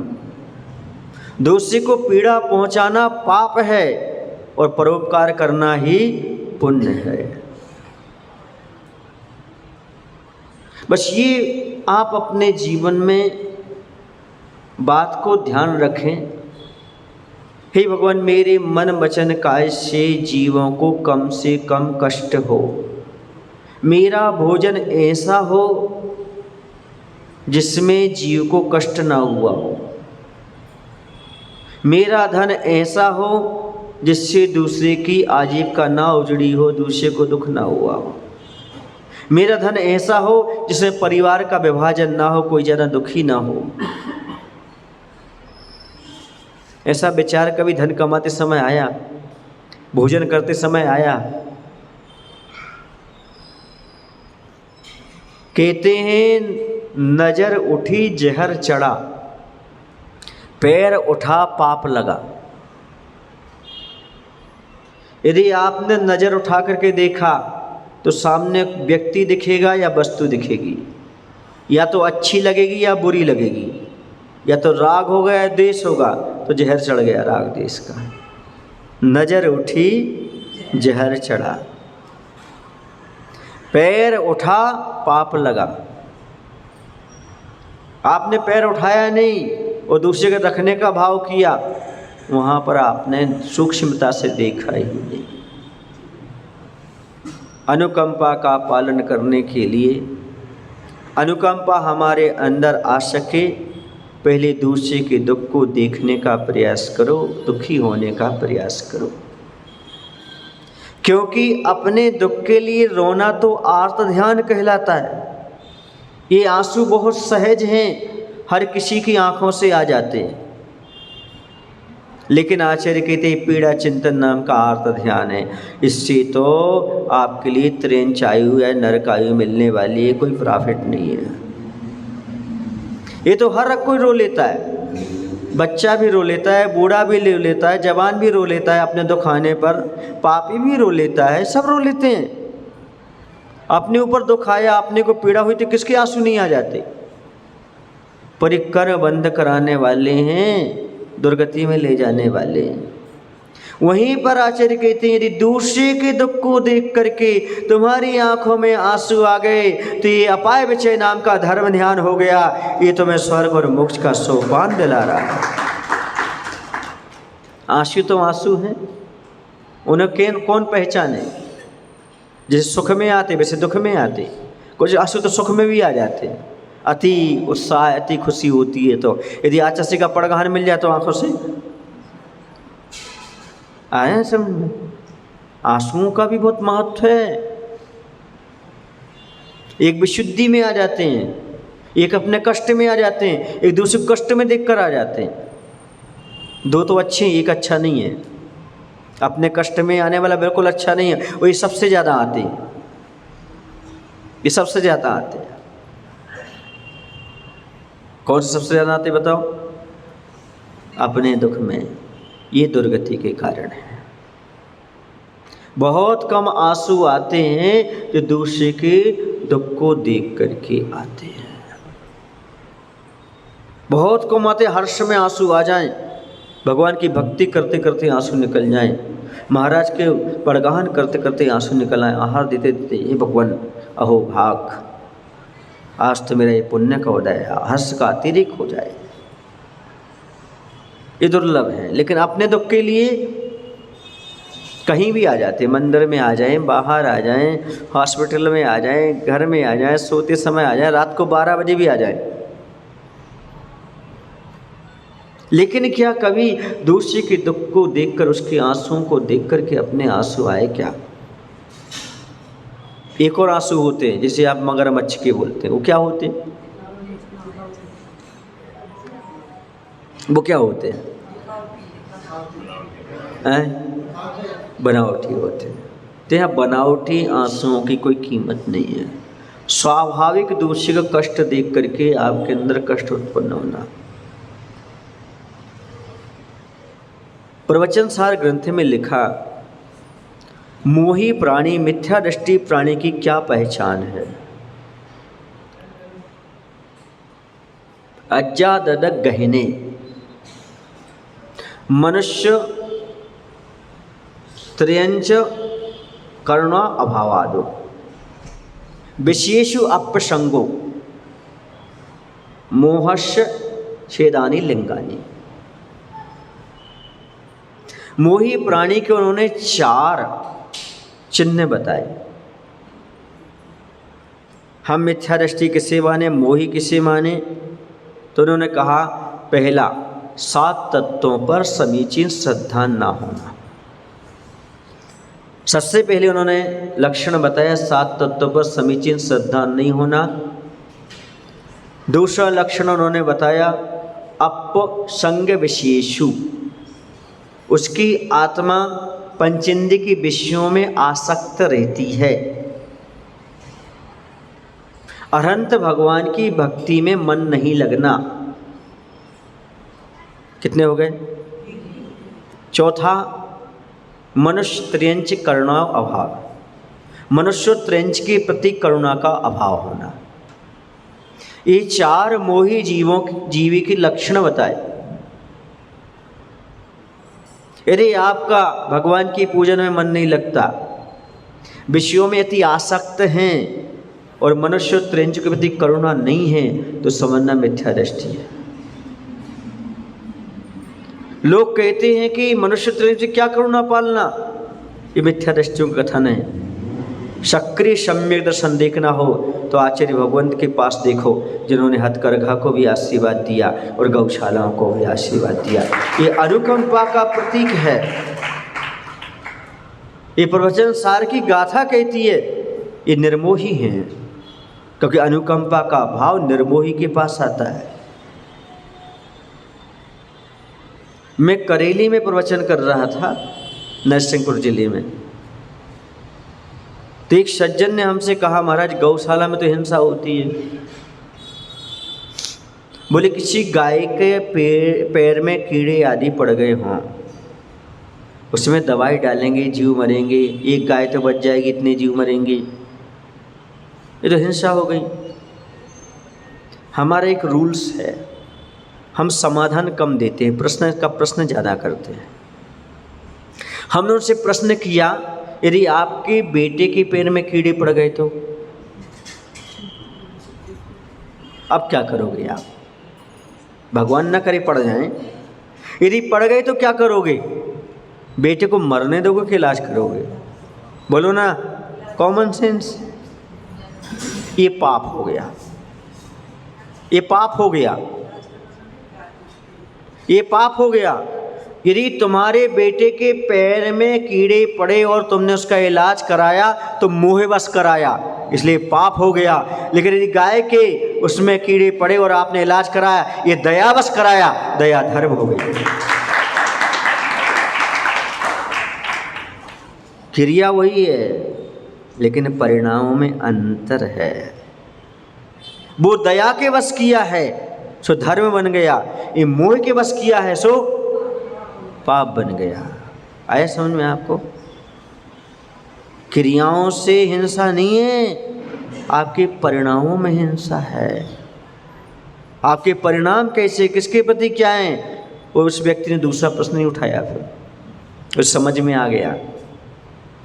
Speaker 1: दूसरे को पीड़ा पहुंचाना पाप है और परोपकार करना ही पुण्य है। बस ये आप अपने जीवन में बात को ध्यान रखें। हे भगवान, मेरे मन वचन काज से जीवों को कम से कम कष्ट हो, मेरा भोजन ऐसा हो जिसमें जीव को कष्ट ना हुआ हो, मेरा धन ऐसा हो जिससे दूसरे की आजीविका ना उजड़ी हो, दूसरे को दुख ना हुआ हो, मेरा धन ऐसा हो जिसमें परिवार का विभाजन ना हो, कोई ज़्यादा दुखी ना हो। ऐसा विचार कभी धन कमाते समय आया, भोजन करते समय आया? कहते हैं नजर उठी जहर चढ़ा, पैर उठा पाप लगा। यदि आपने नज़र उठा करके देखा तो सामने व्यक्ति दिखेगा या वस्तु दिखेगी, या तो अच्छी लगेगी या बुरी लगेगी, या तो राग होगा या द्वेष होगा, तो जहर चढ़ गया राग द्वेष का। नज़र उठी जहर चढ़ा, पैर उठा पाप लगा। आपने पैर उठाया नहीं और दूसरे के रखने का भाव किया, वहाँ पर आपने सूक्ष्मता से देखा ही नहीं। अनुकंपा का पालन करने के लिए, अनुकंपा हमारे अंदर आ सके, पहले दूसरे के दुख को देखने का प्रयास करो, दुखी होने का प्रयास करो, क्योंकि अपने दुख के लिए रोना तो आर्त ध्यान कहलाता है। ये आंसू बहुत सहज हैं, हर किसी की आंखों से आ जाते हैं, लेकिन आचार्य कहते हैं पीड़ा चिंतन नाम का आर्त ध्यान है, इससे तो आपके लिए त्रेंचायु या नरकायु मिलने वाली है, कोई प्रॉफिट नहीं है। ये तो हर कोई रो लेता है, बच्चा भी रो लेता है, बूढ़ा भी रो लेता है, जवान भी रो लेता है अपने दुख आने पर, पापी भी रो लेता है, सब रो लेते हैं। अपने ऊपर दुख आया, अपने को पीड़ा हुई तो किसके आंसू नहीं आ जाते? पर ये कर बंद कराने वाले हैं, दुर्गति में ले जाने वाले हैं। वहीं पर आचार्य कहते हैं यदि दूसरे के दुख को देख करके तुम्हारी आंखों में आंसू आ गए तो ये अपाय विचय नाम का धर्म ध्यान हो गया, ये तुम्हें स्वर्ग और मोक्ष का सोपान दिला रहा है। आंसू तो आंसू हैं, उन्हें कौन पहचाने? जैसे सुख में आते वैसे दुख में आते, कुछ आंसू तो सुख में भी आ जाते हैं। अति उत्साह, अति खुशी होती है तो यदि आचस्य का पड़गहन मिल जाए तो आंखों से आए समझ में। आंसुओं का भी बहुत महत्व है। एक विशुद्धि में आ जाते हैं, एक अपने कष्ट में आ जाते हैं, एक दूसरे को कष्ट में देखकर आ जाते हैं। दो तो अच्छे हैं, एक अच्छा नहीं है। अपने कष्ट में आने वाला बिल्कुल अच्छा नहीं है, वही सबसे ज़्यादा आते हैं, ये सबसे ज़्यादा आते हैं। कौन से सबसे ज़्यादा आते बताओ? अपने दुख में। ये दुर्गति के कारण है। बहुत कम आंसू आते हैं जो दूसरे के दुख को देख करके आते हैं। बहुत कम आते, हर्ष में आंसू आ जाएं, भगवान की भक्ति करते करते आंसू निकल जाएं, महाराज के बड़गाहन करते करते आंसू निकल आए, आहार देते देते, हे भगवान अहो भाग, आज तो मेरा ये पुण्य का उदय है, हर्ष का अतिरिक्त हो जाए। ये दुर्लभ है। लेकिन अपने दुख के लिए कहीं भी आ जाते, मंदिर में आ जाएं, बाहर आ जाएं, हॉस्पिटल में आ जाएं, घर में आ जाएं, सोते समय आ जाएं, रात को 12 बजे भी आ जाएं। लेकिन क्या कभी दूसरे के दुख को देखकर, उसके आंसुओं को देख कर के अपने आंसू आए क्या? एक और आंसू होते हैं जिसे आप मगरमच्छ के बोलते हैं, वो क्या होते हैं? वो क्या होते हैं? बनावटी होते हैं। तो यहाँ बनावटी आंसुओं की कोई कीमत नहीं है। स्वाभाविक दूसरे का कष्ट देख करके आपके अंदर कष्ट उत्पन्न होना। प्रवचन सार ग्रंथ में लिखा, मोही प्राणी, मिथ्या दृष्टि प्राणी की क्या पहचान है? अज्जाददक गहने, मनुष्य त्रयंच करुणा अभावादो, विशेषु अप्रसंगो, मोहस्य छेदानी लिंगानी। मोही प्राणी के उन्होंने 4 चिन्ह बताए। हम मिथ्या दृष्टि किसे माने, मोही किसे माने? तो उन्होंने कहा, पहला 7 तत्वों पर समीचीन श्रद्धा ना होना। सबसे पहले उन्होंने लक्षण बताया, 7 तत्वों पर समीचीन श्रद्धा नहीं होना। दूसरा लक्षण उन्होंने बताया, अपसंग विशेषु, उसकी आत्मा पंचेंद्रिय के विषयों में आसक्त रहती है। अरहंत भगवान की भक्ति में मन नहीं लगना। कितने हो गए? चौथा, मनुष्य त्रयंच करुणा अभाव, मनुष्य त्रयंच के प्रति करुणा का अभाव होना। ये 4 मोही जीवी के लक्षण बताए। यदि आपका भगवान की पूजन में मन नहीं लगता, विषयों में अति आसक्त हैं और मनुष्य त्रयंच के प्रति करुणा नहीं है, तो समझना मिथ्या दृष्टि है। लोग कहते हैं कि मनुष्य त्रयंच से क्या करुणा पालना, ये मिथ्या दृष्टियों का कथन है। सक्रिय सम्यक दर्शन देखना हो तो आचार्य भगवंत के पास देखो, जिन्होंने हथकरघा को भी आशीर्वाद दिया और गौशालाओं को भी आशीर्वाद दिया। ये अनुकंपा का प्रतीक है। ये प्रवचन सार की गाथा कहती है, ये निर्मोही हैं, क्योंकि अनुकंपा का भाव निर्मोही के पास आता है। मैं करेली में प्रवचन कर रहा था, नरसिंहपुर जिले में, तो एक सज्जन ने हमसे कहा, महाराज गौशाला में तो हिंसा होती है। बोले किसी गाय के पैर में कीड़े आदि पड़ गए हों, उसमें दवाई डालेंगे, जीव मरेंगे, एक गाय तो बच जाएगी, इतने जीव मरेंगे, ये तो हिंसा हो गई। हमारा एक रूल्स है, हम समाधान कम देते हैं, प्रश्न ज़्यादा करते हैं। हमने उनसे प्रश्न किया, यदि आपके बेटे के पैर में कीड़े पड़ गए तो अब क्या करोगे आप? भगवान ना करे पड़ जाएं, यदि पड़ गए तो क्या करोगे? बेटे को मरने दोगे कि इलाज करोगे? बोलो ना, कॉमन सेंस। ये पाप हो गया, ये पाप हो गया, ये पाप हो गया। यदि तुम्हारे बेटे के पैर में कीड़े पड़े और तुमने उसका इलाज कराया तो मोहवश कराया, इसलिए पाप हो गया। लेकिन यदि गाय के उसमें कीड़े पड़े और आपने इलाज कराया, ये दयावश कराया, दया धर्म हो गई। क्रिया वही है, लेकिन परिणामों में अंतर है। वो दया के वश किया है, सो धर्म बन गया, ये मोह के बस किया है सो पाप बन गया। आया समझ में आपको? क्रियाओं से हिंसा नहीं है, आपके परिणामों में हिंसा है। आपके परिणाम कैसे, किसके प्रति क्या है, वो उस व्यक्ति ने दूसरा प्रश्न नहीं उठाया। फिर उस समझ में आ गया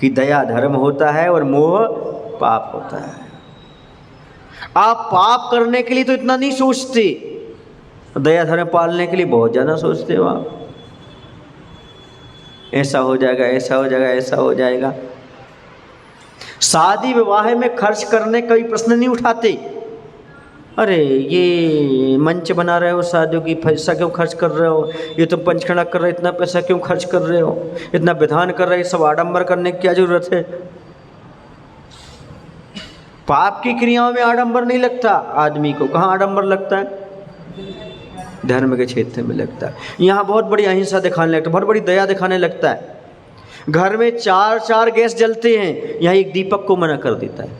Speaker 1: कि दया धर्म होता है और मोह पाप होता है। आप पाप करने के लिए तो इतना नहीं सोचते, दया धर्म पालने के लिए बहुत ज़्यादा सोचते हो आप। ऐसा हो जाएगा, ऐसा हो जाएगा, ऐसा हो जाएगा। शादी विवाह में खर्च करने का भी प्रश्न नहीं उठाते। अरे ये मंच बना रहे हो शादियों की, पैसा क्यों खर्च कर रहे हो, ये तो पंचखड़ा कर रहे हो, इतना पैसा क्यों खर्च कर रहे हो, इतना विधान कर रहे हो, सब आडंबर करने की क्या जरूरत है। पाप की क्रियाओं में आडंबर नहीं लगता आदमी को। कहाँ आडंबर लगता है? धर्म के क्षेत्र में लगता है। यहाँ बहुत बड़ी अहिंसा दिखाने लगता है, बहुत बड़ी दया दिखाने लगता है। घर में 4 गैस जलते हैं, यहाँ एक दीपक को मना कर देता है,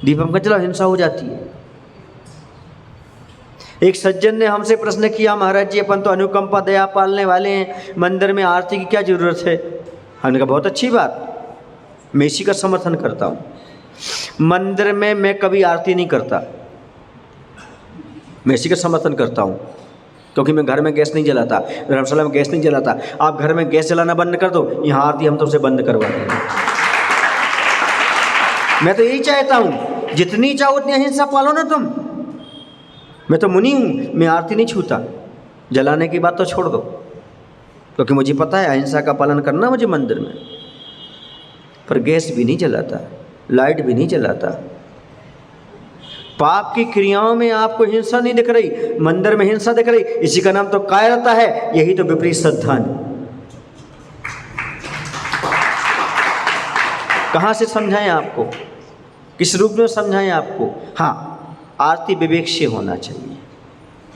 Speaker 1: दीपक का चला, हिंसा हो जाती है। एक सज्जन ने हमसे प्रश्न किया, महाराज जी अपन तो अनुकंपा दया पालने वाले हैं, मंदिर में आरती की क्या जरूरत है। हमने कहा बहुत अच्छी बात, मैं इसी का समर्थन करता हूँ। मंदिर में मैं कभी आरती नहीं करता, मैं इसी का समर्थन करता हूँ, क्योंकि मैं घर में गैस नहीं जलाता, धर्मशाला में गैस नहीं जलाता। आप घर में गैस जलाना बंद कर दो, यहाँ आरती हम तो उसे बंद करवा देंगे। मैं तो यही चाहता हूँ, जितनी चाहो उतनी अहिंसा पालो ना तुम। मैं तो मुनि हूँ, मैं आरती नहीं छूता, जलाने की बात तो छोड़ दो, क्योंकि मुझे पता है अहिंसा का पालन करना मुझे मंदिर में। पर गैस भी नहीं जलाता, लाइट भी नहीं जलाता। पाप की क्रियाओं में आपको हिंसा नहीं दिख रही, मंदिर में हिंसा दिख रही, इसी का नाम तो कायरता है। यही तो विपरीत श्रद्धा है। कहाँ से समझाएं आपको, किस रूप में समझाएं आपको? हाँ, आरती विवेक से होना चाहिए,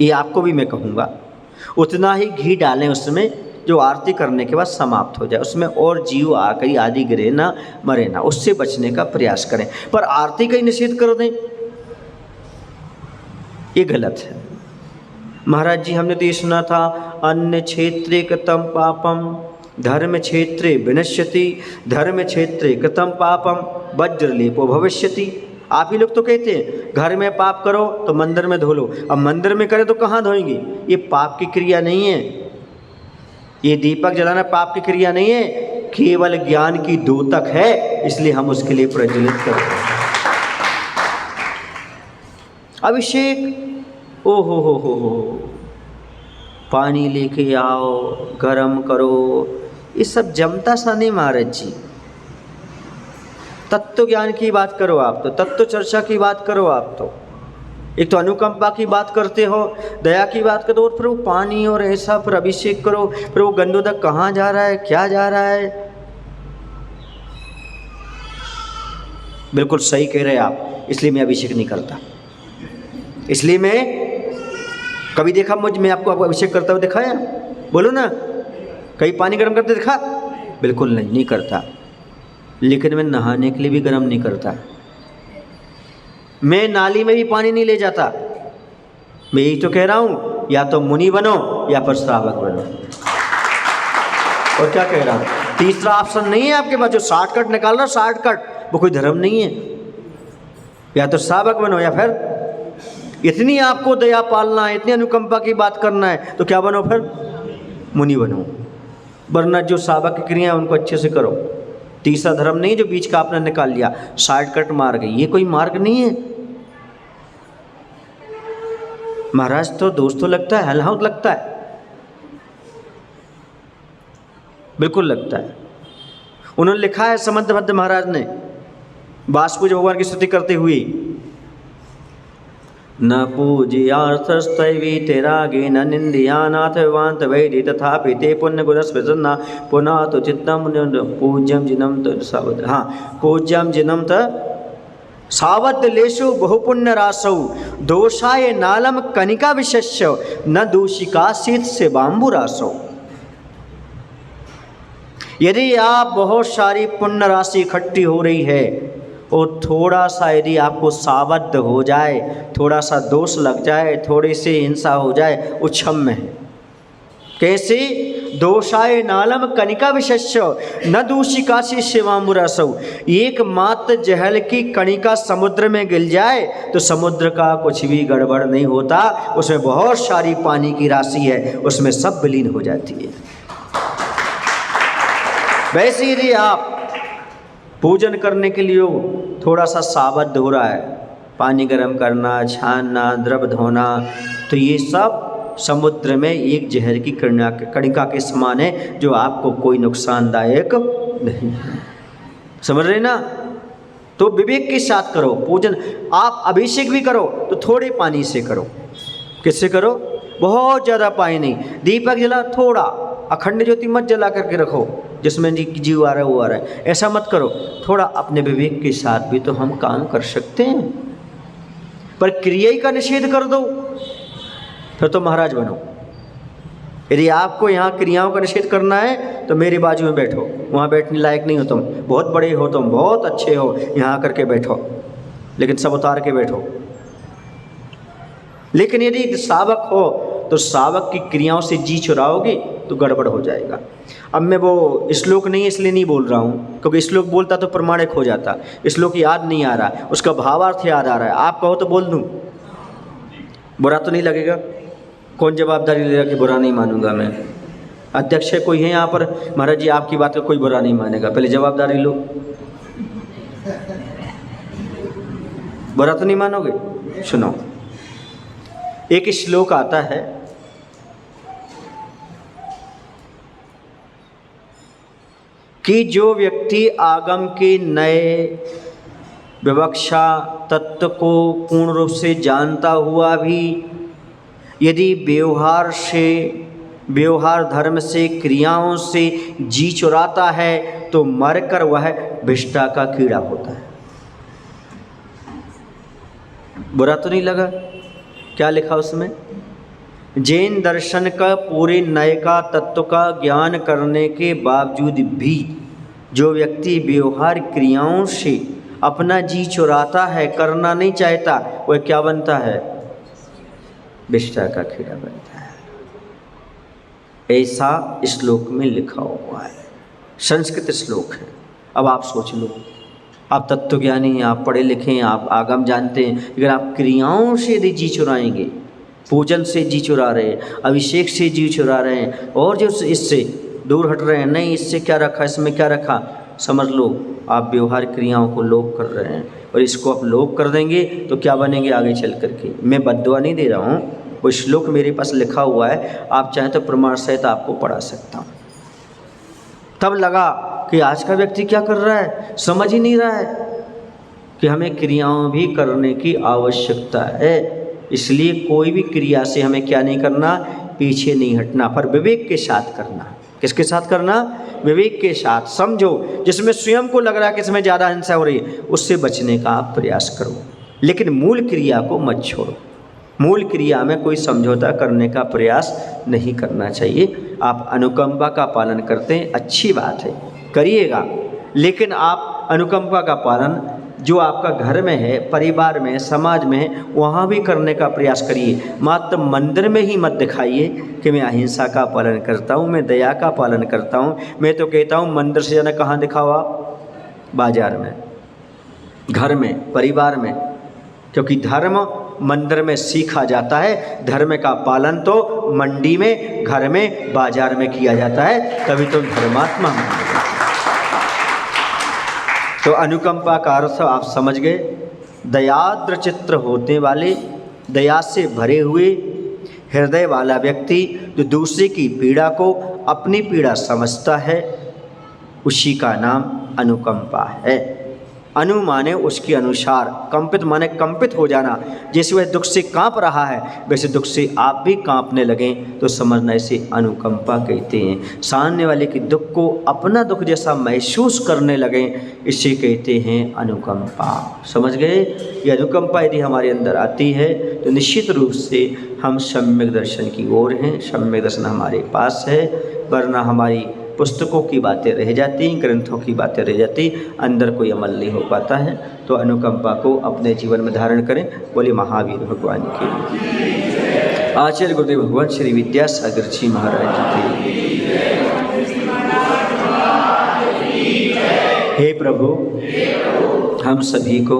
Speaker 1: ये आपको भी मैं कहूँगा। उतना ही घी डालें उसमें जो आरती करने के बाद समाप्त हो जाए, उसमें और जीव आकर आदि गिरे ना, मरे ना, उससे बचने का प्रयास करें। पर आरती का ही निषेध कर दें, ये गलत है। महाराज जी हमने तो ये सुना था, अन्य क्षेत्रे कृतं पापम धर्म क्षेत्रे विनश्यति, धर्म क्षेत्रे कृतं पापम वज्रलेपो भविष्यति। आप ही लोग तो कहते हैं घर में पाप करो तो मंदिर में धो लो, अब मंदिर में करें तो कहाँ धोएंगे। ये पाप की क्रिया नहीं है, ये दीपक जलाना पाप की क्रिया नहीं है, केवल ज्ञान की द्योतक है, इसलिए हम उसके लिए प्रज्वलित करते हैं। अभिषेक, ओ हो, पानी लेके आओ, गरम करो, ये सब जमता सा नहीं महाराज जी। तत्व ज्ञान की बात करो आप तो, तत्व चर्चा की बात करो आप तो। एक तो अनुकंपा की बात करते हो, दया की बात करो, और फिर वो पानी और ऐसा फिर अभिषेक करो, फिर वो गंधोदक कहाँ जा रहा है, क्या जा रहा है। बिल्कुल सही कह रहे हैं आप, इसलिए मैं अभिषेक नहीं करता। इसलिए मैं कभी देखा मैं आपको अभिषेक करता हुआ दिखाया? बोलो ना, कहीं पानी गर्म करते दिखा? बिल्कुल नहीं करता। लेकिन मैं नहाने के लिए भी गर्म नहीं करता, मैं नाली में भी पानी नहीं ले जाता। मैं यही तो कह रहा हूँ, या तो मुनि बनो या फिर श्रावक बनो। और क्या कह रहा हूँ, तीसरा ऑप्शन नहीं है आपके पास। जो शॉर्टकट निकाल रहा, शॉर्टकट, वो कोई धर्म नहीं है। या तो श्रावक बनो या फिर इतनी आपको दया पालना है, इतनी अनुकंपा की बात करना है तो क्या बनो, फिर मुनि बनो। वरना जो श्रावक की क्रिया उनको अच्छे से करो। तीसरा धर्म नहीं जो बीच का आपने निकाल लिया, शॉर्टकट मार्ग, ये कोई मार्ग नहीं है महाराज। तो दोस्तों लगता है, हल्हा लगता है, बिल्कुल लगता है। उन्होंने लिखा है समंत भद्र महाराज ने वासुदेव भगवान की स्तुति करते हुए, न पूज्यार्थस्तैवी तेरागे न निंदयानाथ वांत वैदि तथापि ते पुण्य गुणस्पृशन्ना पुनः तो चित्तम पूज्यम जिनम सावध। हाँ, पूज्यम जिनम सावध लेशु बहुपुण्य रासौ दोषाय नालम कनिका विशेष्य न दूषिका शीत से बाम्बू रासौ। यदि आप बहुत सारी पुण्य राशि इकट्ठी हो रही है और थोड़ा सा यदि आपको सावध हो जाए, थोड़ा सा दोष लग जाए, थोड़ी सी हिंसा हो जाए, वो क्षम्य है। कैसे? दोषाय नालम कनिका विशेष्य न दूषिकाशी शिवामुरसौ। एकमात्र जहल की कणिका समुद्र में गिर जाए तो समुद्र का कुछ भी गड़बड़ नहीं होता, उसमें बहुत सारी पानी की राशि है, उसमें सब विलीन हो जाती है। वैसे यदि आप पूजन करने के लिए थोड़ा सा सावध हो रहा है, पानी गर्म करना, छानना, द्रव धोना, तो ये सब समुद्र में एक जहर की कणिका के समान है, जो आपको कोई नुकसानदायक नहीं है। समझ रहे ना? तो विवेक के साथ करो पूजन। आप अभिषेक भी करो तो थोड़े पानी से करो। किससे करो? बहुत ज़्यादा पानी नहीं। दीपक जला थोड़ा, अखंड ज्योति मत जला करके रखो जिसमें जीव आ रहा है वो आ रहा है, ऐसा मत करो। थोड़ा अपने विवेक के साथ भी तो हम काम कर सकते हैं, पर क्रिया का निषेध कर दो फिर तो महाराज बनो। यदि आपको यहाँ क्रियाओं का निषेध करना है तो मेरी बाजू में बैठो, वहाँ बैठने लायक नहीं हो तुम, बहुत बड़े हो तुम, बहुत अच्छे हो, यहाँ आकर के बैठो, लेकिन सब उतार के बैठो। लेकिन यदि सावक हो तो सावक की क्रियाओं से जी चुराओगे तो गड़बड़ हो जाएगा। अब मैं वो श्लोक नहीं इसलिए नहीं बोल रहा हूँ क्योंकि श्लोक बोलता तो प्रमाणिक हो जाता, श्लोक याद नहीं आ रहा, उसका भावार्थ याद आ रहा है। आप कहो तो बोल दूँ, बुरा तो नहीं लगेगा? कौन जवाबदारी लेगा कि बुरा नहीं मानूंगा मैं? अध्यक्ष है कोई है यहाँ पर? महाराज जी आपकी बात का कोई बुरा नहीं मानेगा, पहले जवाबदारी लो। बुरा तो नहीं मानोगे? सुनो, एक श्लोक आता है, कि जो व्यक्ति आगम के नए विवक्षा तत्व को पूर्ण रूप से जानता हुआ भी यदि व्यवहार धर्म से, क्रियाओं से जी चुराता है तो मरकर वह विष्ठा का कीड़ा होता है। बुरा तो नहीं लगा? क्या लिखा उसमें? जैन दर्शन का पूरे नए का तत्व का ज्ञान करने के बावजूद भी जो व्यक्ति व्यवहार क्रियाओं से अपना जी चुराता है, करना नहीं चाहता, वह क्या बनता है? विष्ठा का कीड़ा बनता है। ऐसा श्लोक में लिखा हुआ है, संस्कृत श्लोक है। अब आप सोच लो, आप तत्वज्ञानी हैं, आप पढ़े लिखे हैं, आप आगम जानते हैं, लेकिन आप क्रियाओं से यदि जी चुराएंगे, पूजन से जी चुरा रहे हैं, अभिषेक से जी चुरा रहे हैं, और जो इससे दूर हट रहे हैं, नहीं इससे क्या रखा, इसमें क्या रखा, समझ लो आप व्यवहार क्रियाओं को लोप कर रहे हैं। और इसको आप लोप कर देंगे तो क्या बनेंगे आगे चल करके? मैं बद्दुआ नहीं दे रहा हूँ, वो श्लोक मेरे पास लिखा हुआ है, आप चाहें तो प्रमाण सहित आपको पढ़ा सकता हूँ। तब लगा कि आज का व्यक्ति क्या कर रहा है, समझ ही नहीं रहा है कि हमें क्रियाओं भी करने की आवश्यकता है। इसलिए कोई भी क्रिया से हमें क्या नहीं करना, पीछे नहीं हटना, पर विवेक के साथ करना। किसके साथ करना? विवेक के साथ। समझो, जिसमें स्वयं को लग रहा है कि इसमें ज़्यादा हिंसा हो रही है, उससे बचने का आप प्रयास करो, लेकिन मूल क्रिया को मत छोड़ो। मूल क्रिया में कोई समझौता करने का प्रयास नहीं करना चाहिए। आप अनुकंपा का पालन करते हैं, अच्छी बात है, करिएगा, लेकिन आप अनुकंपा का पालन जो आपका घर में है, परिवार में, समाज में है, वहाँ भी करने का प्रयास करिए। मात्र मंदिर में ही मत दिखाइए कि मैं अहिंसा का पालन करता हूँ, मैं दया का पालन करता हूँ। मैं तो कहता हूँ मंदिर से ज़्यादा कहाँ दिखावा? बाजार में, घर में, परिवार में, क्योंकि धर्म मंदिर में सीखा जाता है, धर्म का पालन तो मंडी में, घर में, बाजार में किया जाता है, तभी तो धर्मात्मा माना जाता है। तो अनुकंपा का अर्थ आप समझ गए, दयाद्र चित्त होने वाले, दया से भरे हुए हृदय वाला व्यक्ति जो दूसरे की पीड़ा को अपनी पीड़ा समझता है, उसी का नाम अनुकंपा है। अनु माने उसके अनुसार, कंपित माने कंपित हो जाना। जैसे वह दुख से कांप रहा है, वैसे दुख से आप भी कांपने लगें तो समझना इसे अनुकंपा कहते हैं। सामने वाले के दुख को अपना दुख जैसा महसूस करने लगें, इसे कहते हैं अनुकंपा। समझ गए? ये अनुकंपा यदि हमारे अंदर आती है तो निश्चित रूप से हम सम्यक दर्शन की ओर हैं, सम्यक दर्शन हमारे पास है, वरना हमारी पुस्तकों की बातें रह जाती, ग्रंथों की बातें रह जाती, अंदर कोई अमल नहीं हो पाता है। तो अनुकंपा को अपने जीवन में धारण करें। बोले महावीर भगवान की, आचार्य गुरुदेव भगवान श्री विद्यासागर जी महाराज की। हे प्रभु, हम सभी को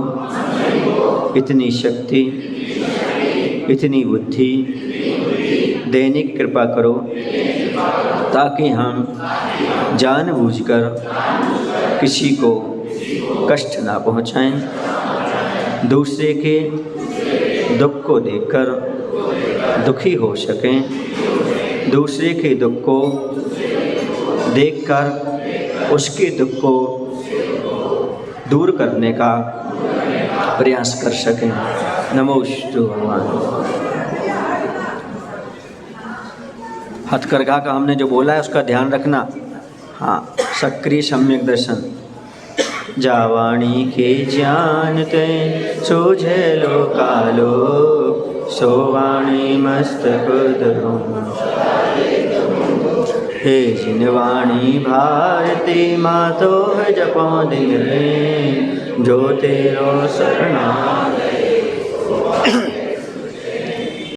Speaker 1: इतनी शक्ति, इतनी बुद्धि देने की कृपा करो ताकि हम जानबूझकर किसी को कष्ट ना पहुँचाएं, दूसरे के दुख को देखकर दुखी हो सकें, दूसरे के दुख को देखकर उसके दुख को दूर करने का प्रयास कर सकें। नमोस्तु भगवान। हथकरघा का हमने जो बोला है उसका ध्यान रखना। हाँ, सक्रिय सम्यक दर्शन। जावाणी के जानते सोझे लोकालो, सोवाणी मस्तक धरो। हे जिनवाणी भारती मातो जपो दिन रे, जो तेरो शरणा